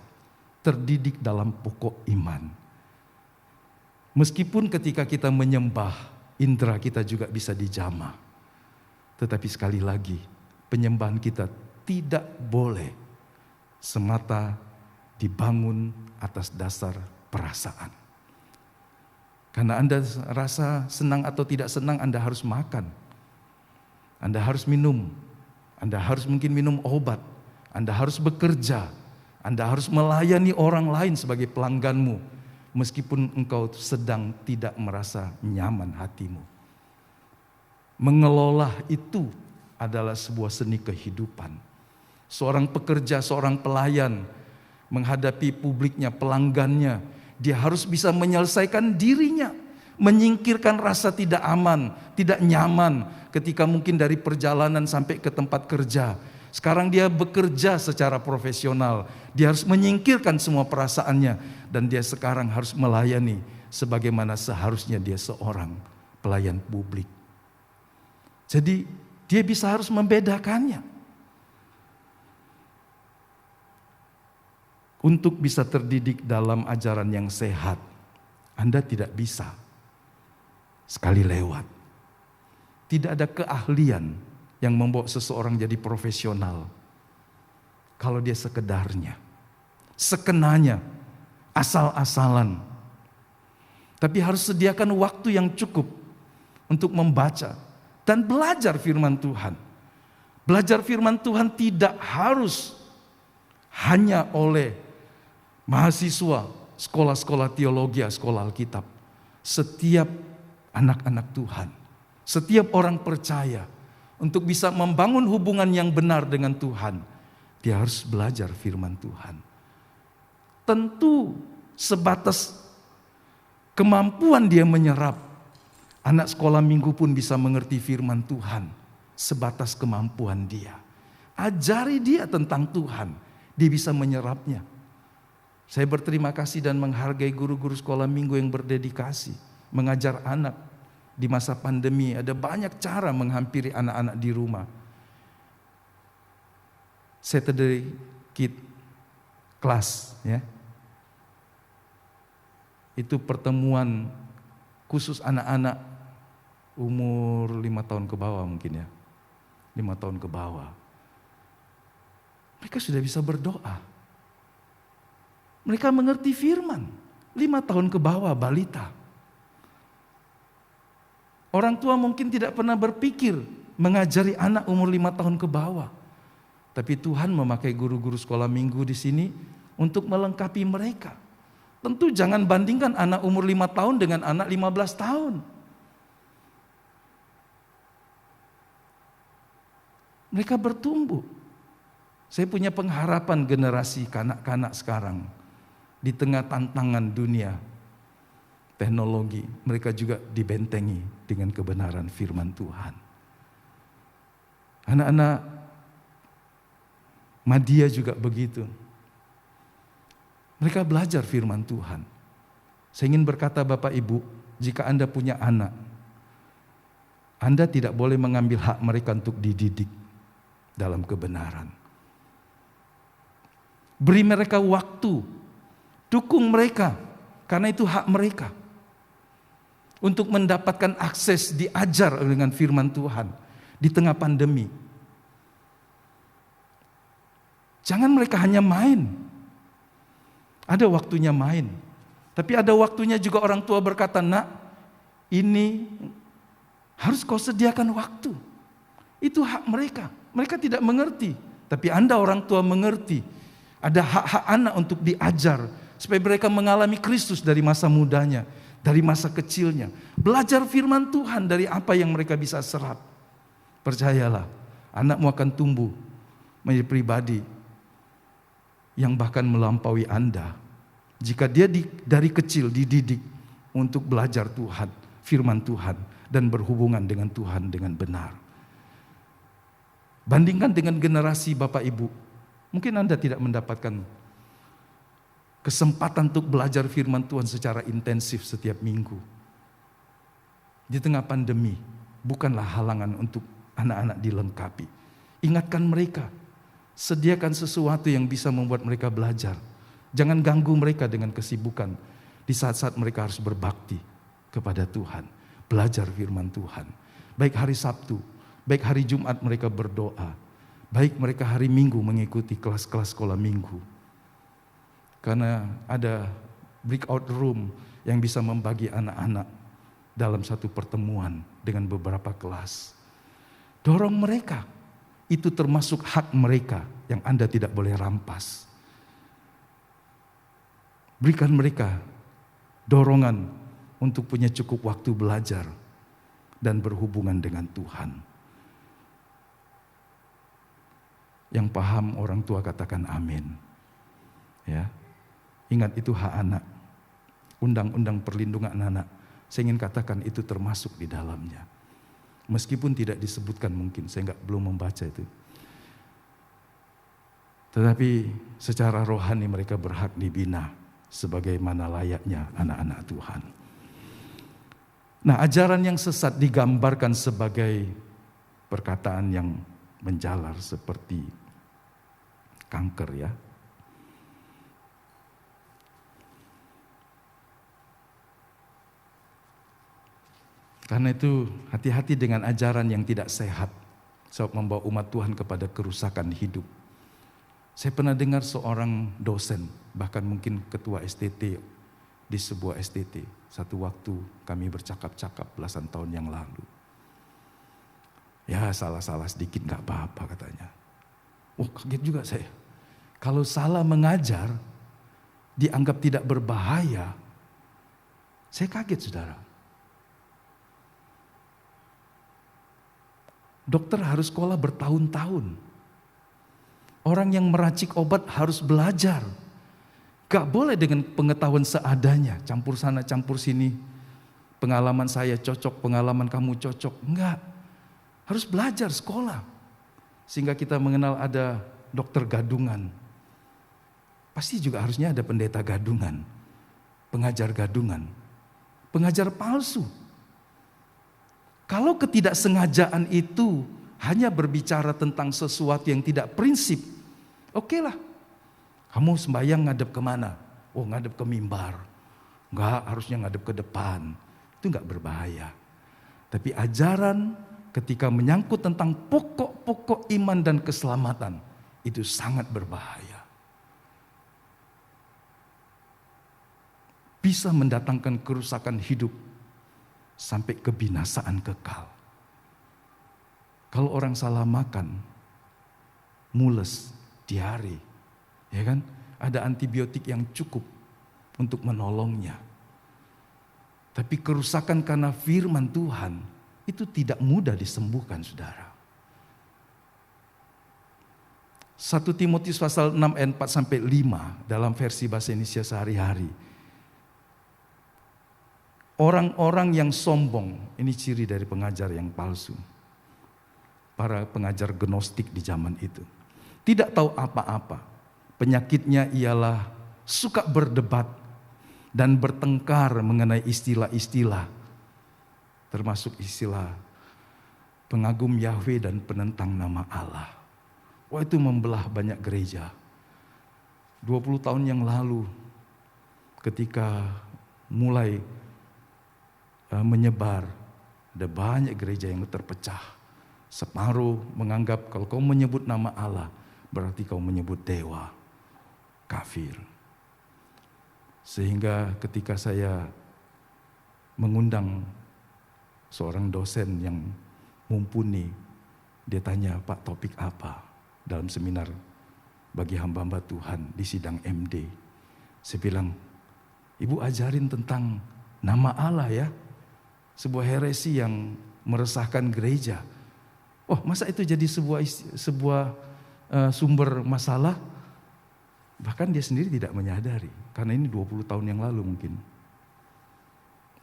terdidik dalam pokok iman. Meskipun ketika kita menyembah, indera kita juga bisa dijamah. Tetapi sekali lagi, penyembahan kita tidak boleh semata dibangun atas dasar perasaan. Karena Anda rasa senang atau tidak senang, Anda harus makan. Anda harus minum. Anda harus mungkin minum obat, Anda harus bekerja, Anda harus melayani orang lain sebagai pelangganmu, meskipun engkau sedang tidak merasa nyaman hatimu. Mengelola itu adalah sebuah seni kehidupan. Seorang pekerja, seorang pelayan, menghadapi publiknya, pelanggannya, dia harus bisa menyelesaikan dirinya, menyingkirkan rasa tidak aman, tidak nyaman ketika mungkin dari perjalanan sampai ke tempat kerja. Sekarang dia bekerja secara profesional, dia harus menyingkirkan semua perasaannya, dan dia sekarang harus melayani sebagaimana seharusnya dia seorang pelayan publik. Jadi dia bisa harus membedakannya. Untuk bisa terdidik dalam ajaran yang sehat, Anda tidak bisa sekali lewat. Tidak ada keahlian yang membawa seseorang jadi profesional kalau dia sekedarnya, sekenanya, asal-asalan. Tapi harus sediakan waktu yang cukup untuk membaca dan belajar firman Tuhan. Belajar firman Tuhan tidak harus hanya oleh mahasiswa sekolah-sekolah teologi, sekolah Alkitab. Setiap anak-anak Tuhan, setiap orang percaya, untuk bisa membangun hubungan yang benar dengan Tuhan, dia harus belajar firman Tuhan. Tentu sebatas kemampuan dia menyerap. Anak sekolah minggu pun bisa mengerti firman Tuhan sebatas kemampuan dia. Ajari dia tentang Tuhan, dia bisa menyerapnya. Saya berterima kasih dan menghargai guru-guru sekolah minggu yang berdedikasi mengajar anak di masa pandemi. Ada banyak cara menghampiri anak-anak di rumah. Saturday Kid Class, ya. Itu pertemuan khusus anak-anak umur 5 tahun ke bawah mungkin ya. 5 tahun ke bawah. Mereka sudah bisa berdoa. Mereka mengerti firman. 5 tahun ke bawah, balita. Orang tua mungkin tidak pernah berpikir mengajari anak umur 5 tahun ke bawah. Tapi Tuhan memakai guru-guru sekolah minggu di sini untuk melengkapi mereka. Tentu jangan bandingkan anak umur 5 tahun dengan anak 15 tahun. Mereka bertumbuh. Saya punya pengharapan generasi kanak-kanak sekarang. di tengah tantangan dunia teknologi, mereka juga dibentengi dengan kebenaran firman Tuhan. Anak-anak Madia juga begitu. Mereka belajar firman Tuhan. Saya ingin berkata Bapak Ibu, jika Anda punya anak, Anda tidak boleh mengambil hak mereka untuk dididik dalam kebenaran. Beri mereka waktu, dukung mereka, karena itu hak mereka. Untuk mendapatkan akses diajar dengan firman Tuhan di tengah pandemi. Jangan mereka hanya main. Ada waktunya main. Tapi ada waktunya juga orang tua berkata, nak, ini harus kau sediakan waktu. Itu hak mereka. Mereka tidak mengerti. Tapi Anda orang tua mengerti. Ada hak-hak anak untuk diajar. Supaya mereka mengalami Kristus dari masa mudanya. Dari masa kecilnya. Belajar firman Tuhan dari apa yang mereka bisa serap. Percayalah, anakmu akan tumbuh menjadi pribadi yang bahkan melampaui Anda. Jika dia dari kecil dididik untuk belajar Tuhan, firman Tuhan, dan berhubungan dengan Tuhan dengan benar. Bandingkan dengan generasi Bapak Ibu, mungkin Anda tidak mendapatkan kesempatan untuk belajar firman Tuhan secara intensif setiap minggu. Di tengah pandemi, bukanlah halangan untuk anak-anak dilengkapi. Ingatkan mereka, sediakan sesuatu yang bisa membuat mereka belajar. Jangan ganggu mereka dengan kesibukan di saat-saat mereka harus berbakti kepada Tuhan. Belajar firman Tuhan. Baik hari Sabtu, baik hari Jumat mereka berdoa. Baik mereka hari Minggu mengikuti kelas-kelas sekolah minggu. Karena ada breakout room yang bisa membagi anak-anak dalam satu pertemuan dengan beberapa kelas. Dorong mereka, itu termasuk hak mereka yang Anda tidak boleh rampas. Berikan mereka dorongan untuk punya cukup waktu belajar dan berhubungan dengan Tuhan. Yang paham orang tua katakan amin. Ya. Ingat itu hak anak. Undang-undang perlindungan anak. Saya ingin katakan itu termasuk di dalamnya. Meskipun tidak disebutkan mungkin, saya belum membaca itu. Tetapi secara rohani mereka berhak dibina sebagaimana layaknya anak-anak Tuhan. Nah, ajaran yang sesat digambarkan sebagai perkataan yang menjalar seperti kanker ya. Karena itu hati-hati dengan ajaran yang tidak sehat, sebab membawa umat Tuhan kepada kerusakan hidup. Saya pernah dengar seorang dosen, bahkan mungkin ketua STT di sebuah STT. Satu waktu kami bercakap-cakap belasan tahun yang lalu. Ya salah-salah sedikit gak apa-apa katanya. Oh kaget juga saya. Kalau salah mengajar, dianggap tidak berbahaya. Saya kaget saudara. Dokter harus sekolah bertahun-tahun. Orang yang meracik obat harus belajar. Gak boleh dengan pengetahuan seadanya. Campur sana, campur sini. Pengalaman saya cocok, pengalaman kamu cocok. Enggak. Harus belajar sekolah. Sehingga kita mengenal ada dokter gadungan. Pasti juga harusnya ada pendeta gadungan. Pengajar gadungan. Pengajar palsu. Kalau ketidaksengajaan itu hanya berbicara tentang sesuatu yang tidak prinsip, okelah. Kamu sembahyang ngadep kemana? Oh ngadep ke mimbar. Enggak, harusnya ngadep ke depan. Itu enggak berbahaya. Tapi ajaran ketika menyangkut tentang pokok-pokok iman dan keselamatan, itu sangat berbahaya. Bisa mendatangkan kerusakan hidup sampai kebinasaan kekal. Kalau orang salah makan, mules, diare, ya kan? Ada antibiotik yang cukup untuk menolongnya. Tapi kerusakan karena firman Tuhan itu tidak mudah disembuhkan, saudara. 1 Timotius pasal 6 ayat 4 sampai 5 dalam versi bahasa Indonesia sehari-hari. Orang-orang yang sombong, ini ciri dari pengajar yang palsu. Para pengajar gnostik di zaman itu. Tidak tahu apa-apa. Penyakitnya ialah suka berdebat dan bertengkar mengenai istilah-istilah. Termasuk istilah pengagum Yahweh dan penentang nama Allah. Wah, itu membelah banyak gereja. 20 tahun yang lalu ketika mulai menyebar, ada banyak gereja yang terpecah. Separuh menganggap kalau kau menyebut nama Allah berarti kau menyebut dewa, kafir. Sehingga ketika saya mengundang seorang dosen yang mumpuni, dia tanya, Pak, topik apa dalam seminar bagi hamba-hamba Tuhan di sidang MD. Saya bilang, Ibu ajarin tentang nama Allah ya, sebuah heresi yang meresahkan gereja. Oh, masa itu jadi sebuah sumber masalah? Bahkan dia sendiri tidak menyadari, karena ini 20 tahun yang lalu mungkin.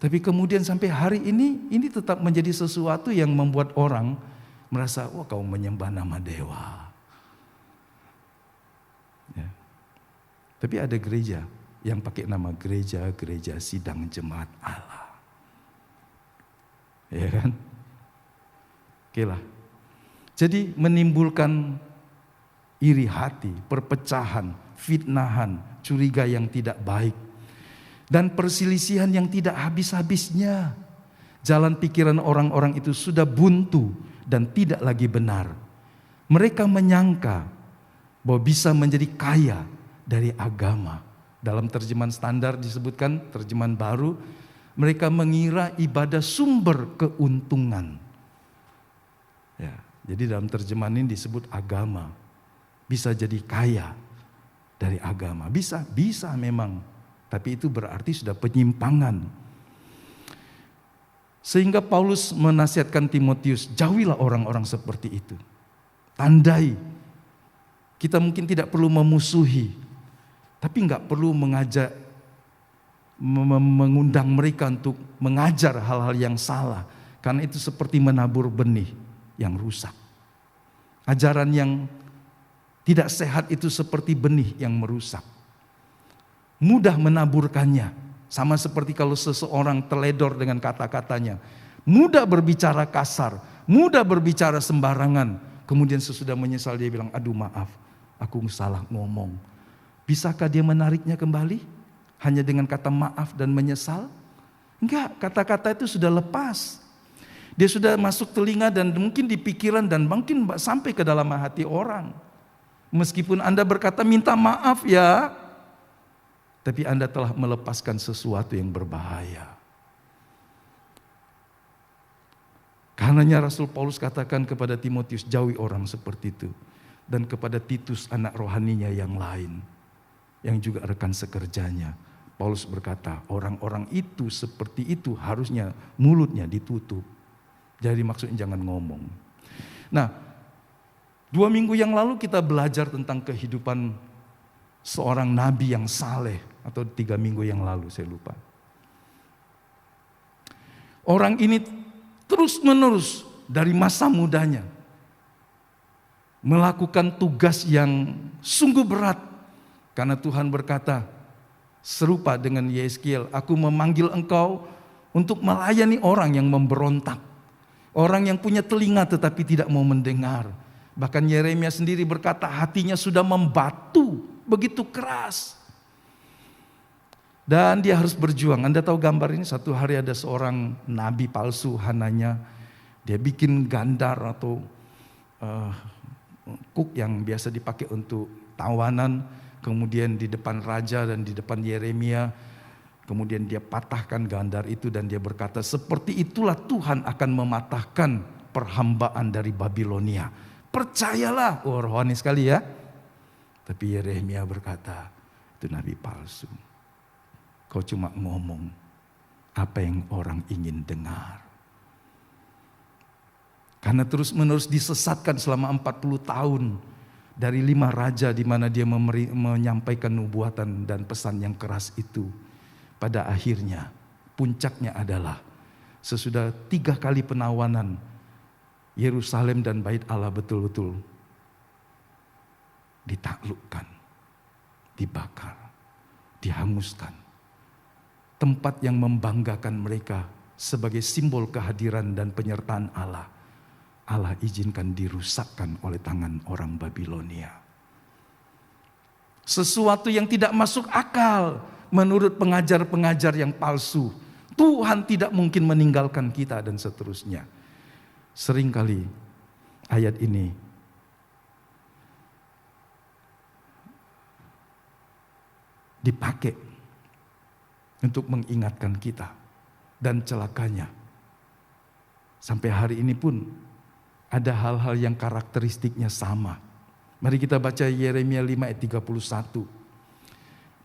Tapi kemudian sampai hari ini tetap menjadi sesuatu yang membuat orang merasa, wah, kau menyembah nama dewa. Ya. Tapi ada gereja yang pakai nama gereja sidang jemaat Allah. Ya kan? Oke lah. Jadi menimbulkan iri hati, perpecahan, fitnahan, curiga yang tidak baik, dan perselisihan yang tidak habis-habisnya. Jalan pikiran orang-orang itu sudah buntu dan tidak lagi benar. Mereka menyangka bahwa bisa menjadi kaya dari agama. Dalam terjemahan standar disebutkan, terjemahan baru, mereka mengira ibadah sumber keuntungan. Ya, jadi dalam terjemahan ini disebut agama. Bisa jadi kaya dari agama. Bisa memang. Tapi itu berarti sudah penyimpangan. Sehingga Paulus menasihatkan Timotius, jauhilah orang-orang seperti itu. Tandai. Kita mungkin tidak perlu memusuhi, tapi enggak perlu mengundang mereka untuk mengajar hal-hal yang salah. Karena itu seperti menabur benih yang rusak. Ajaran yang tidak sehat itu seperti benih yang merusak. Mudah menaburkannya. Sama seperti kalau seseorang teledor dengan kata-katanya. Mudah berbicara kasar. Mudah berbicara sembarangan. Kemudian sesudah menyesal dia bilang, aduh maaf, aku salah ngomong. Bisakah dia menariknya kembali? Hanya dengan kata maaf dan menyesal? Enggak, kata-kata itu sudah lepas. Dia sudah masuk telinga dan mungkin di pikiran dan mungkin sampai ke dalam hati orang. Meskipun Anda berkata minta maaf ya, tapi Anda telah melepaskan sesuatu yang berbahaya. Karenanya Rasul Paulus katakan kepada Timotius, jauhi orang seperti itu. Dan kepada Titus anak rohaninya yang lain, yang juga rekan sekerjanya. Paulus berkata, orang-orang itu seperti itu harusnya mulutnya ditutup. Jadi maksudnya jangan ngomong. Nah, 2 minggu yang lalu kita belajar tentang kehidupan seorang nabi yang saleh. Atau 3 minggu yang lalu, saya lupa. Orang ini terus-menerus dari masa mudanya melakukan tugas yang sungguh berat. Karena Tuhan berkata, serupa dengan Yeskiel, aku memanggil engkau untuk melayani orang yang memberontak. Orang yang punya telinga tetapi tidak mau mendengar. Bahkan Yeremia sendiri berkata hatinya sudah membatu, begitu keras. Dan dia harus berjuang. Anda tahu gambar ini, satu hari ada seorang nabi palsu, Hananya. Dia bikin gandar atau kuk yang biasa dipakai untuk tawanan. Kemudian di depan raja dan di depan Yeremia. Kemudian dia patahkan gandar itu dan dia berkata, seperti itulah Tuhan akan mematahkan perhambaan dari Babilonia. Percayalah, rohani sekali ya. Tapi Yeremia berkata, itu nabi palsu. Kau cuma ngomong apa yang orang ingin dengar. Karena terus-menerus disesatkan selama 40 tahun. dari 5 raja di mana dia menyampaikan nubuatan dan pesan yang keras itu. Pada akhirnya, puncaknya adalah sesudah 3 kali penawanan, Yerusalem dan Bait Allah betul-betul ditaklukkan, dibakar, dihanguskan. Tempat yang membanggakan mereka sebagai simbol kehadiran dan penyertaan Allah, Allah izinkan dirusakkan oleh tangan orang Babilonia. Sesuatu yang tidak masuk akal menurut pengajar-pengajar yang palsu. Tuhan tidak mungkin meninggalkan kita dan seterusnya. Seringkali ayat ini dipakai untuk mengingatkan kita, dan celakanya sampai hari ini pun ada hal-hal yang karakteristiknya sama. Mari kita baca Yeremia 5 ayat 31.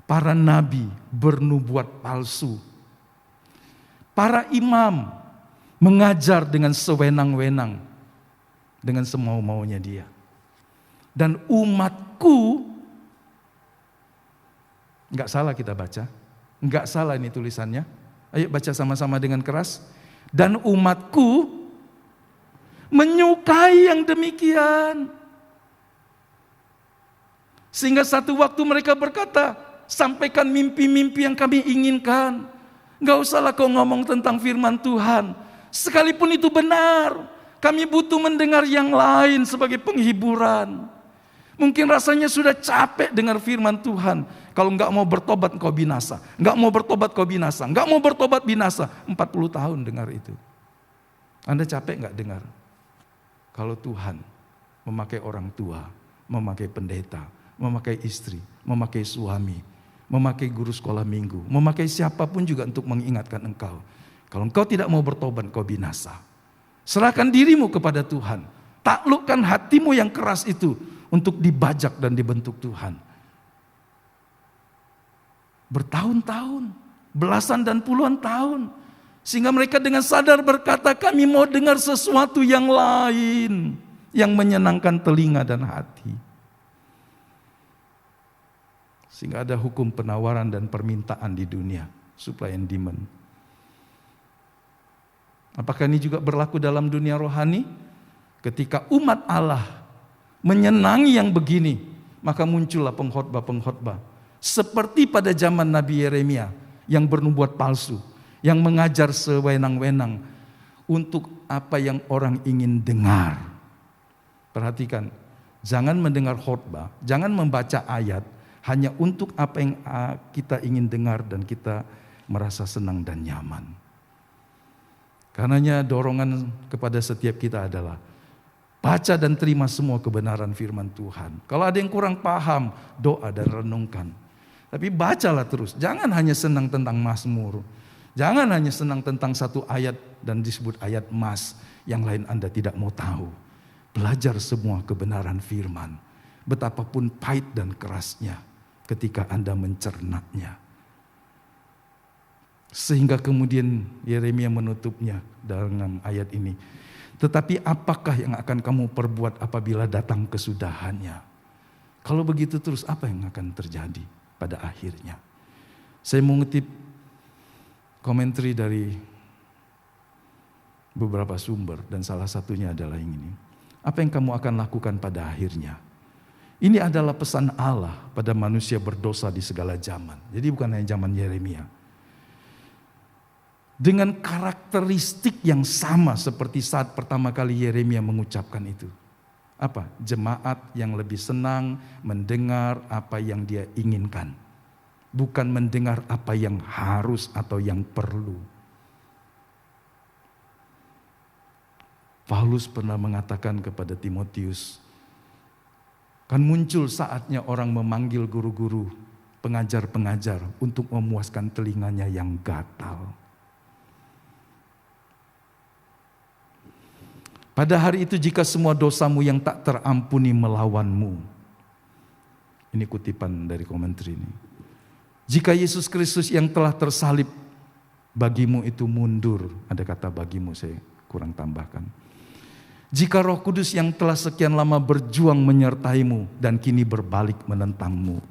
Para nabi bernubuat palsu. Para imam mengajar dengan sewenang-wenang, dengan semau-maunya dia. Dan umatku, enggak salah kita baca, enggak salah ini tulisannya. Ayo baca sama-sama dengan keras. Dan umatku menyukai yang demikian. Sehingga satu waktu mereka berkata, sampaikan mimpi-mimpi yang kami inginkan. Enggak usahlah kau ngomong tentang firman Tuhan. Sekalipun itu benar, kami butuh mendengar yang lain sebagai penghiburan. Mungkin rasanya sudah capek dengar firman Tuhan. Kalau enggak mau bertobat kau binasa. Enggak mau bertobat kau binasa. Enggak mau bertobat binasa. 40 tahun dengar itu. Anda capek enggak dengar? Kalau Tuhan memakai orang tua, memakai pendeta, memakai istri, memakai suami, memakai guru sekolah minggu, memakai siapapun juga untuk mengingatkan engkau. Kalau engkau tidak mau bertobat, engkau binasa. Serahkan dirimu kepada Tuhan. Taklukkan hatimu yang keras itu untuk dibajak dan dibentuk Tuhan. Bertahun-tahun, belasan dan puluhan tahun. Sehingga mereka dengan sadar berkata, kami mau dengar sesuatu yang lain, yang menyenangkan telinga dan hati. Sehingga ada hukum penawaran dan permintaan di dunia, supply and demand. Apakah ini juga berlaku dalam dunia rohani? Ketika umat Allah menyenangi yang begini, maka muncullah pengkhotbah-pengkhotbah. Seperti pada zaman Nabi Yeremia yang bernubuat palsu, yang mengajar sewenang-wenang untuk apa yang orang ingin dengar. Perhatikan, jangan mendengar khotbah, jangan membaca ayat hanya untuk apa yang kita ingin dengar dan kita merasa senang dan nyaman. Karenanya dorongan kepada setiap kita adalah baca dan terima semua kebenaran firman Tuhan. Kalau ada yang kurang paham, doa dan renungkan. Tapi bacalah terus, jangan hanya senang tentang Mazmur. Jangan hanya senang tentang satu ayat dan disebut ayat emas, yang lain Anda tidak mau tahu. Belajar semua kebenaran firman, betapapun pahit dan kerasnya ketika Anda mencernanya. Sehingga kemudian Yeremia menutupnya dalam ayat ini. Tetapi apakah yang akan kamu perbuat apabila datang kesudahannya? Kalau begitu terus apa yang akan terjadi pada akhirnya? Saya mengutip komentari dari beberapa sumber dan salah satunya adalah yang ini. Apa yang kamu akan lakukan pada akhirnya? Ini adalah pesan Allah pada manusia berdosa di segala zaman. Jadi bukan hanya zaman Yeremia. Dengan karakteristik yang sama seperti saat pertama kali Yeremia mengucapkan itu. Apa? Jemaat yang lebih senang mendengar apa yang dia inginkan. Bukan mendengar apa yang harus atau yang perlu. Paulus pernah mengatakan kepada Timotius, kan muncul saatnya orang memanggil guru-guru, pengajar-pengajar untuk memuaskan telinganya yang gatal. Pada hari itu jika semua dosamu yang tak terampuni melawanmu. Ini kutipan dari komentar ini. Jika Yesus Kristus yang telah tersalib bagimu itu mundur. Ada kata bagimu, saya kurang tambahkan. Jika Roh Kudus yang telah sekian lama berjuang menyertaimu dan kini berbalik menentangmu.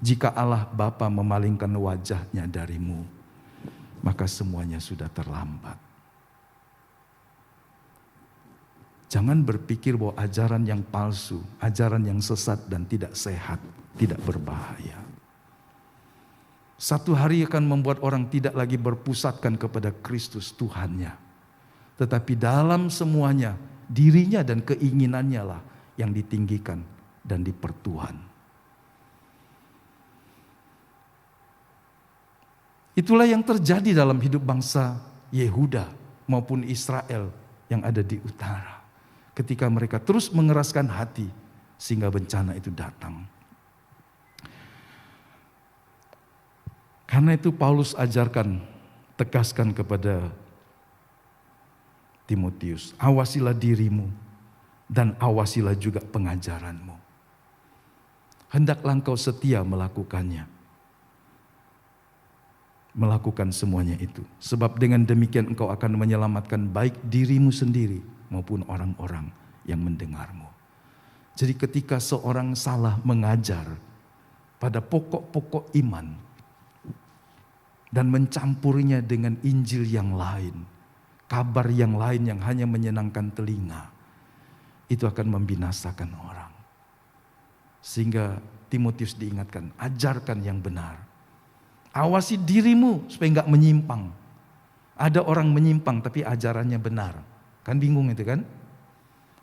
Jika Allah Bapa memalingkan wajahnya darimu, maka semuanya sudah terlambat. Jangan berpikir bahwa ajaran yang palsu, ajaran yang sesat dan tidak sehat, tidak berbahaya. Satu hari akan membuat orang tidak lagi berpusatkan kepada Kristus Tuhannya. Tetapi dalam semuanya, dirinya dan keinginannya lah yang ditinggikan dan dipertuhan. Itulah yang terjadi dalam hidup bangsa Yehuda maupun Israel yang ada di utara. Ketika mereka terus mengeraskan hati sehingga bencana itu datang. Karena itu Paulus ajarkan, tegaskan kepada Timotius, awasilah dirimu dan awasilah juga pengajaranmu. Hendaklah engkau setia melakukannya. Melakukan semuanya itu. Sebab dengan demikian engkau akan menyelamatkan baik dirimu sendiri maupun orang-orang yang mendengarmu. Jadi ketika seorang salah mengajar pada pokok-pokok iman dan mencampurinya dengan Injil yang lain, kabar yang lain yang hanya menyenangkan telinga, itu akan membinasakan orang. Sehingga Timotius diingatkan, ajarkan yang benar. Awasi dirimu supaya enggak menyimpang. Ada orang menyimpang tapi ajarannya benar. Kan bingung itu kan?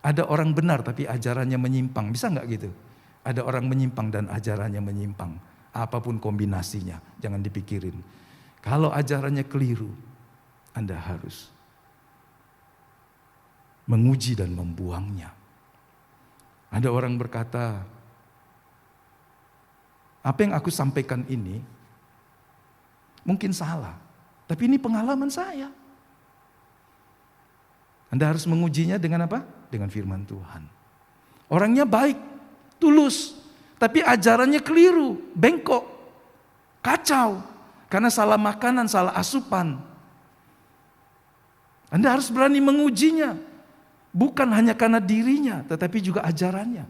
Ada orang benar tapi ajarannya menyimpang. Bisa enggak gitu? Ada orang menyimpang dan ajarannya menyimpang. Apapun kombinasinya, jangan dipikirin. Kalau ajarannya keliru, Anda harus menguji dan membuangnya. Ada orang berkata, apa yang aku sampaikan ini mungkin salah, tapi ini pengalaman saya. Anda harus mengujinya dengan apa? Dengan firman Tuhan. Orangnya baik, tulus, tapi ajarannya keliru, bengkok, kacau. Karena salah makanan, salah asupan. Anda harus berani mengujinya. Bukan hanya karena dirinya, tetapi juga ajarannya.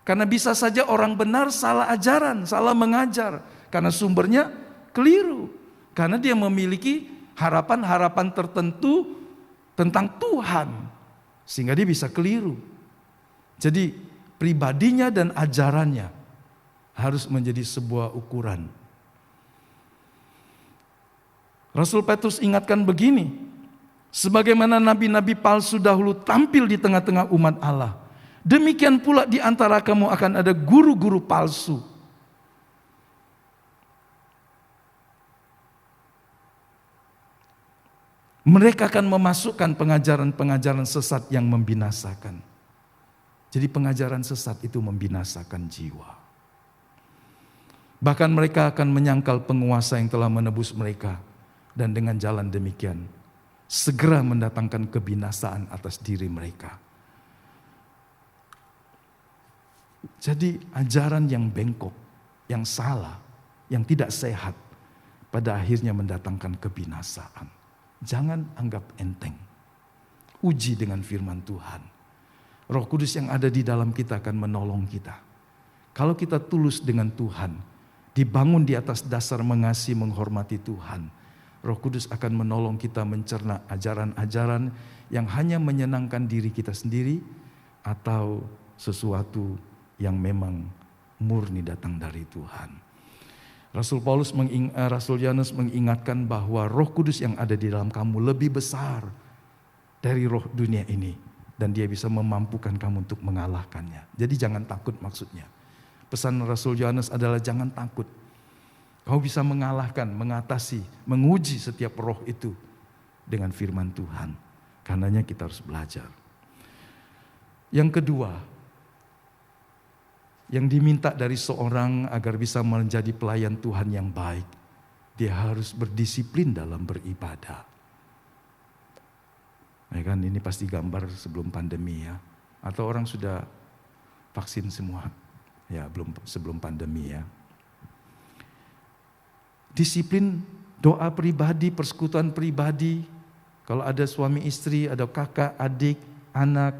Karena bisa saja orang benar salah ajaran, salah mengajar. Karena sumbernya keliru, karena dia memiliki harapan-harapan tertentu tentang Tuhan, sehingga dia bisa keliru. Jadi pribadinya dan ajarannya harus menjadi sebuah ukuran. Rasul Petrus ingatkan begini, sebagaimana nabi-nabi palsu dahulu tampil di tengah-tengah umat Allah, demikian pula di antara kamu akan ada guru-guru palsu. Mereka akan memasukkan pengajaran-pengajaran sesat yang membinasakan. Jadi pengajaran sesat itu membinasakan jiwa. Bahkan mereka akan menyangkal penguasa yang telah menebus mereka. Dan dengan jalan demikian, segera mendatangkan kebinasaan atas diri mereka. Jadi ajaran yang bengkok, yang salah, yang tidak sehat, pada akhirnya mendatangkan kebinasaan. Jangan anggap enteng. Uji dengan firman Tuhan. Roh Kudus yang ada di dalam kita akan menolong kita. Kalau kita tulus dengan Tuhan, dibangun di atas dasar mengasihi, menghormati Tuhan, Roh Kudus akan menolong kita mencerna ajaran-ajaran yang hanya menyenangkan diri kita sendiri atau sesuatu yang memang murni datang dari Tuhan. Rasul Yohanes mengingatkan bahwa Roh Kudus yang ada di dalam kamu lebih besar dari roh dunia ini, dan dia bisa memampukan kamu untuk mengalahkannya. Jadi jangan takut maksudnya. Pesan Rasul Yohanes adalah jangan takut. Kau bisa mengalahkan, mengatasi, menguji setiap roh itu dengan firman Tuhan. Karenanya kita harus belajar. Yang kedua, yang diminta dari seorang agar bisa menjadi pelayan Tuhan yang baik, dia harus berdisiplin dalam beribadah. Ya kan, ini pasti gambar sebelum pandemi ya. Atau orang sudah vaksin semua? Ya, belum, sebelum pandemi ya. Disiplin doa pribadi, persekutuan pribadi. Kalau ada suami istri, ada kakak, adik, anak,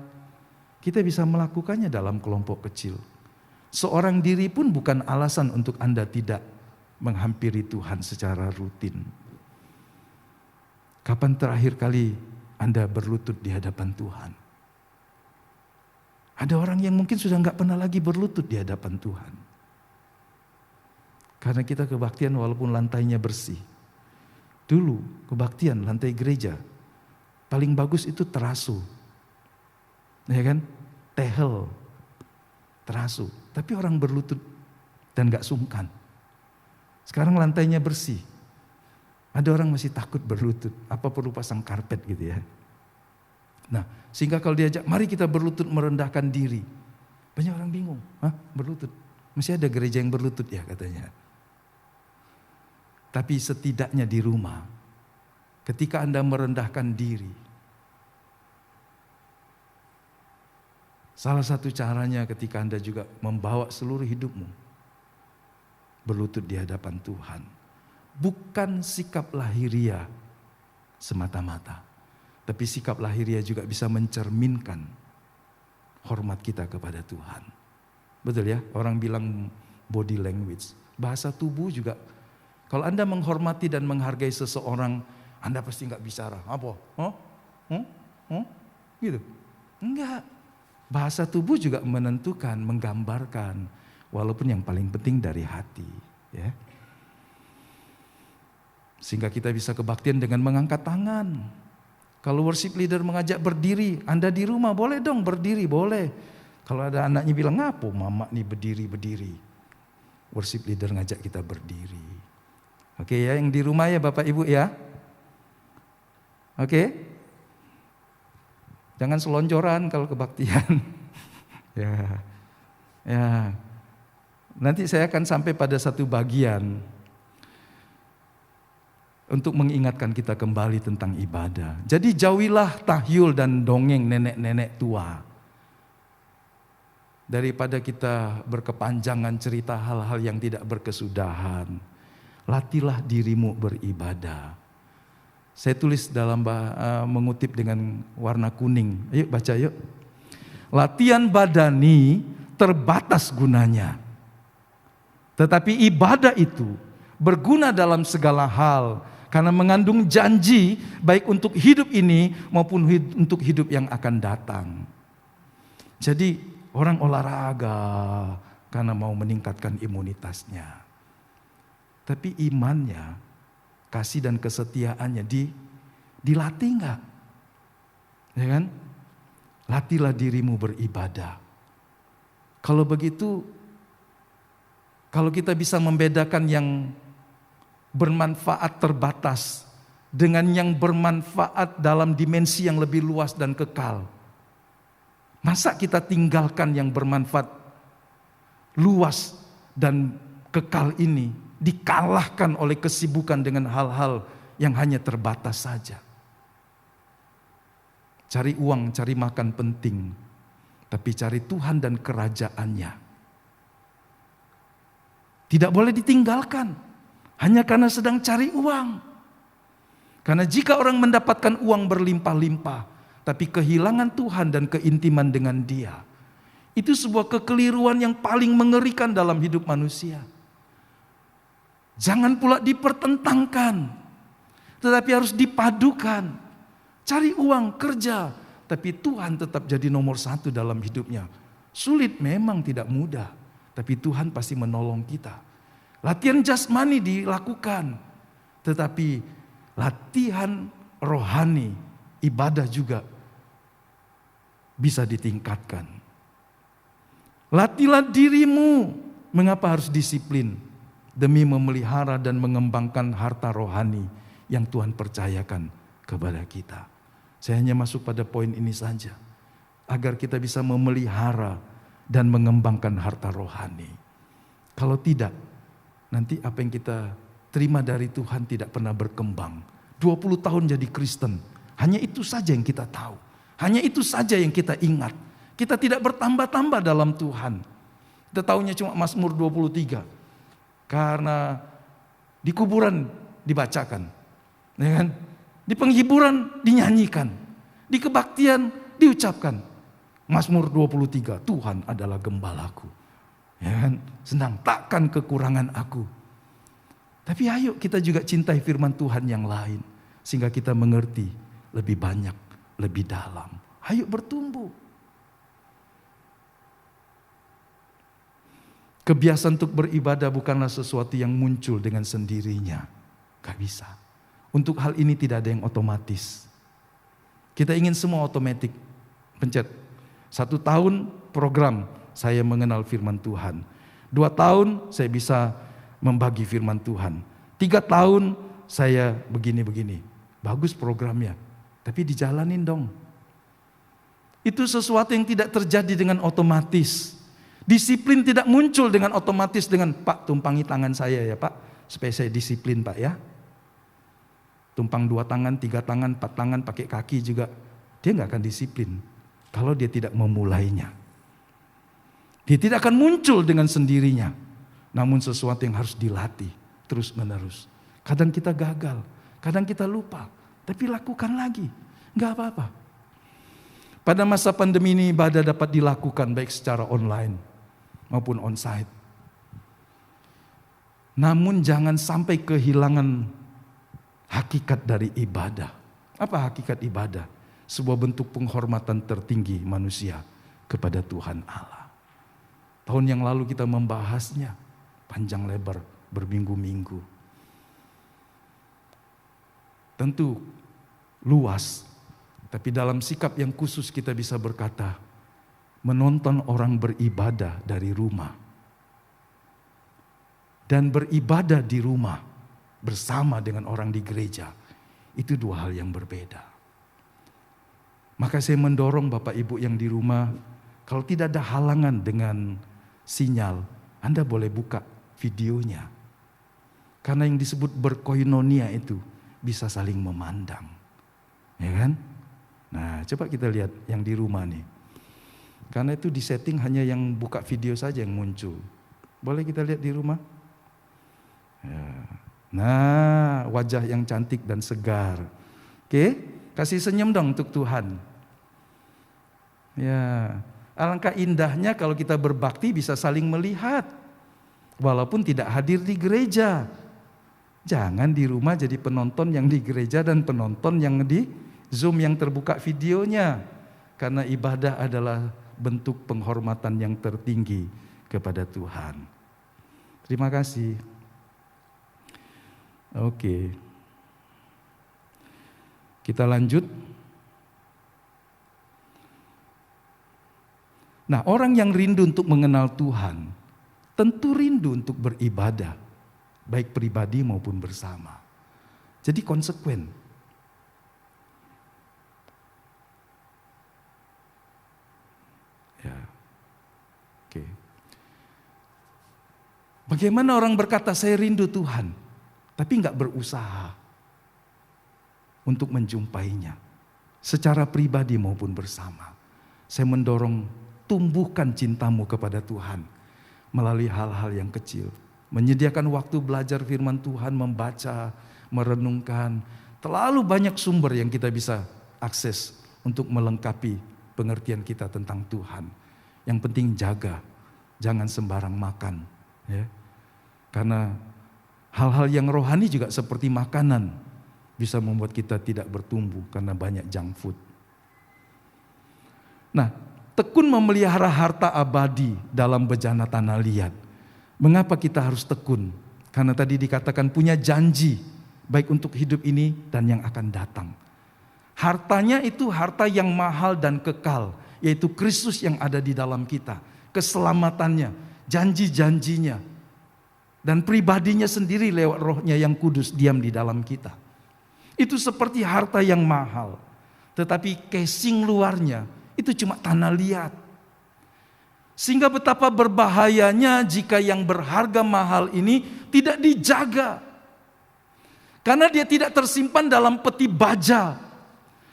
kita bisa melakukannya dalam kelompok kecil. Seorang diri pun bukan alasan untuk Anda tidak menghampiri Tuhan secara rutin. Kapan terakhir kali Anda berlutut di hadapan Tuhan? Ada orang yang mungkin sudah nggak pernah lagi berlutut di hadapan Tuhan. Karena kita kebaktian walaupun lantainya bersih. Dulu kebaktian lantai gereja paling bagus itu terasu. Ya kan? Tehel, terasu. Tapi orang berlutut dan gak sungkan. Sekarang lantainya bersih. Ada orang masih takut berlutut. Apa perlu pasang karpet gitu ya. Nah, sehingga kalau diajak, mari kita berlutut merendahkan diri. Banyak orang bingung. Hah? Berlutut? Masih ada gereja yang berlutut ya katanya. Tapi setidaknya di rumah, ketika Anda merendahkan diri, salah satu caranya ketika Anda juga membawa seluruh hidupmu berlutut di hadapan Tuhan. Bukan sikap lahiriah semata-mata, tapi sikap lahiriah juga bisa mencerminkan hormat kita kepada Tuhan. Betul ya, orang bilang body language. Bahasa tubuh juga, kalau Anda menghormati dan menghargai seseorang, Anda pasti nggak bicara. Apa? Gitu? Enggak. Bahasa tubuh juga menentukan, menggambarkan, walaupun yang paling penting dari hati. Ya. Sehingga kita bisa kebaktian dengan mengangkat tangan. Kalau worship leader mengajak berdiri, Anda di rumah boleh dong berdiri, boleh. Kalau ada anaknya bilang, ngapo mama nih berdiri. Worship leader ngajak kita berdiri. Oke ya, yang di rumah ya Bapak Ibu ya. Oke. Jangan selonjoran kalau kebaktian. Ya. Nanti saya akan sampai pada satu bagian untuk mengingatkan kita kembali tentang ibadah. Jadi jauhilah tahyul dan dongeng nenek-nenek tua. Daripada kita berkepanjangan cerita hal-hal yang tidak berkesudahan, latihlah dirimu beribadah. Saya tulis dalam mengutip dengan warna kuning. Ayo baca yuk. Latihan badani terbatas gunanya. Tetapi ibadah itu berguna dalam segala hal. Karena mengandung janji baik untuk hidup ini maupun untuk hidup yang akan datang. Jadi orang olahraga karena mau meningkatkan imunitasnya. Tapi imannya, kasih dan kesetiaannya dilatih enggak? Ya kan? Latihlah dirimu beribadah. Kalau begitu, kalau kita bisa membedakan yang bermanfaat terbatas dengan yang bermanfaat dalam dimensi yang lebih luas dan kekal, masa kita tinggalkan yang bermanfaat luas dan kekal ini, dikalahkan oleh kesibukan dengan hal-hal yang hanya terbatas saja. Cari uang, cari makan penting, tapi cari Tuhan dan kerajaannya tidak boleh ditinggalkan hanya karena sedang cari uang. Karena jika orang mendapatkan uang berlimpah-limpah, tapi kehilangan Tuhan dan keintiman dengan Dia, itu sebuah kekeliruan yang paling mengerikan dalam hidup manusia. Jangan pula dipertentangkan, tetapi harus dipadukan. Cari uang, kerja, tapi Tuhan tetap jadi nomor satu dalam hidupnya. Sulit memang, tidak mudah, tapi Tuhan pasti menolong kita. Latihan jasmani dilakukan, tetapi latihan rohani, ibadah juga bisa ditingkatkan. Latihlah dirimu. Mengapa harus disiplin? Demi memelihara dan mengembangkan harta rohani yang Tuhan percayakan kepada kita. Saya hanya masuk pada poin ini saja, agar kita bisa memelihara dan mengembangkan harta rohani. Kalau tidak, nanti apa yang kita terima dari Tuhan tidak pernah berkembang. 20 tahun jadi Kristen, hanya itu saja yang kita tahu. Hanya itu saja yang kita ingat. Kita tidak bertambah-tambah dalam Tuhan. Kita tahunya cuma Mazmur 23. Karena di kuburan dibacakan. Ya kan? Di penghiburan dinyanyikan. Di kebaktian diucapkan. Mazmur 23, Tuhan adalah gembalaku. Ya kan? Senang, takkan kekurangan aku. Tapi ayo kita juga cintai firman Tuhan yang lain. Sehingga kita mengerti lebih banyak, lebih dalam. Ayo bertumbuh. Kebiasaan untuk beribadah bukanlah sesuatu yang muncul dengan sendirinya. Gak bisa. Untuk hal ini tidak ada yang otomatis. Kita ingin semua otomatis. Pencet. 1 tahun program saya mengenal firman Tuhan. 2 tahun saya bisa membagi firman Tuhan. 3 tahun saya begini-begini. Bagus programnya. Tapi dijalanin dong. Itu sesuatu yang tidak terjadi dengan otomatis. Disiplin tidak muncul dengan otomatis dengan Pak tumpangi tangan saya ya Pak. Supaya saya disiplin Pak ya. Tumpang 2 tangan, 3 tangan, 4 tangan pakai kaki juga. Dia gak akan disiplin. Kalau dia tidak memulainya. Dia tidak akan muncul dengan sendirinya. Namun sesuatu yang harus dilatih terus menerus. Kadang kita gagal. Kadang kita lupa. Tapi lakukan lagi. Gak apa-apa. Pada masa pandemi ini ibadah dapat dilakukan baik secara online maupun onsite. Namun jangan sampai kehilangan hakikat dari ibadah. Apa hakikat ibadah? Sebuah bentuk penghormatan tertinggi manusia kepada Tuhan Allah. Tahun yang lalu kita membahasnya panjang lebar berminggu-minggu. Tentu luas, tapi dalam sikap yang khusus kita bisa berkata, menonton orang beribadah dari rumah. Dan beribadah di rumah bersama dengan orang di gereja, itu 2 hal yang berbeda. Maka saya mendorong Bapak Ibu yang di rumah, kalau tidak ada halangan dengan sinyal, Anda boleh buka videonya. Karena yang disebut berkoinonia itu bisa saling memandang. Ya kan? Nah, coba kita lihat yang di rumah nih. Karena itu di setting hanya yang buka video saja yang muncul. Boleh kita lihat di rumah? Ya. Nah, wajah yang cantik dan segar. Oke, kasih senyum dong untuk Tuhan. Ya, alangkah indahnya kalau kita berbakti bisa saling melihat. Walaupun tidak hadir di gereja. Jangan di rumah jadi penonton yang di gereja dan penonton yang di Zoom yang terbuka videonya. Karena ibadah adalah bentuk penghormatan yang tertinggi kepada Tuhan. Terima kasih. Oke. Kita lanjut. Nah, orang yang rindu untuk mengenal Tuhan, tentu rindu untuk beribadah, baik pribadi maupun bersama. Jadi konsekuen. Ya. Oke. Bagaimana orang berkata saya rindu Tuhan, tapi nggak berusaha untuk menjumpainya secara pribadi maupun bersama. Saya mendorong tumbuhkan cintamu kepada Tuhan melalui hal-hal yang kecil. Menyediakan waktu belajar firman Tuhan, membaca, merenungkan. Terlalu banyak sumber yang kita bisa akses untuk melengkapi pengertian kita tentang Tuhan. Yang penting jaga, jangan sembarang makan. Ya. Karena hal-hal yang rohani juga seperti makanan bisa membuat kita tidak bertumbuh karena banyak junk food. Nah, tekun memelihara harta abadi dalam bejana tanah liat. Mengapa kita harus tekun? Karena tadi dikatakan punya janji baik untuk hidup ini dan yang akan datang. Hartanya itu harta yang mahal dan kekal, yaitu Kristus yang ada di dalam kita. Keselamatannya, janji-janjinya, dan pribadinya sendiri lewat rohnya yang kudus diam di dalam kita. Itu seperti harta yang mahal. Tetapi casing luarnya itu cuma tanah liat. Sehingga betapa berbahayanya jika yang berharga mahal ini tidak dijaga. Karena dia tidak tersimpan dalam peti baja.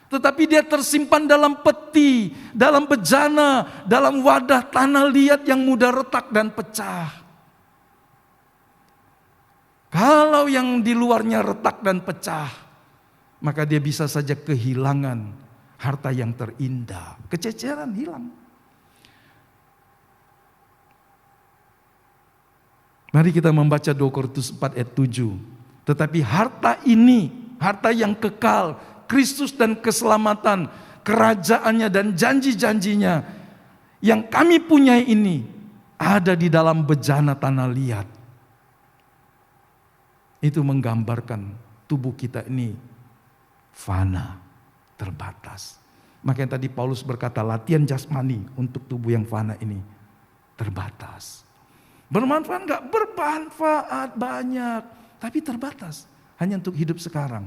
Tetapi dia tersimpan dalam peti, dalam bejana, dalam wadah tanah liat yang mudah retak dan pecah. Kalau yang di luarnya retak dan pecah, maka dia bisa saja kehilangan harta yang terindah, kececeran hilang. Mari kita membaca 2 Korintus 4 ayat 7. Tetapi harta ini, harta yang kekal, Kristus dan keselamatan, kerajaannya dan janji-janjinya yang kami punyai ini ada di dalam bejana tanah liat. Itu menggambarkan tubuh kita ini fana, terbatas. Makanya tadi Paulus berkata latihan jasmani untuk tubuh yang fana ini terbatas. Bermanfaat enggak? Bermanfaat banyak, tapi terbatas. Hanya untuk hidup sekarang.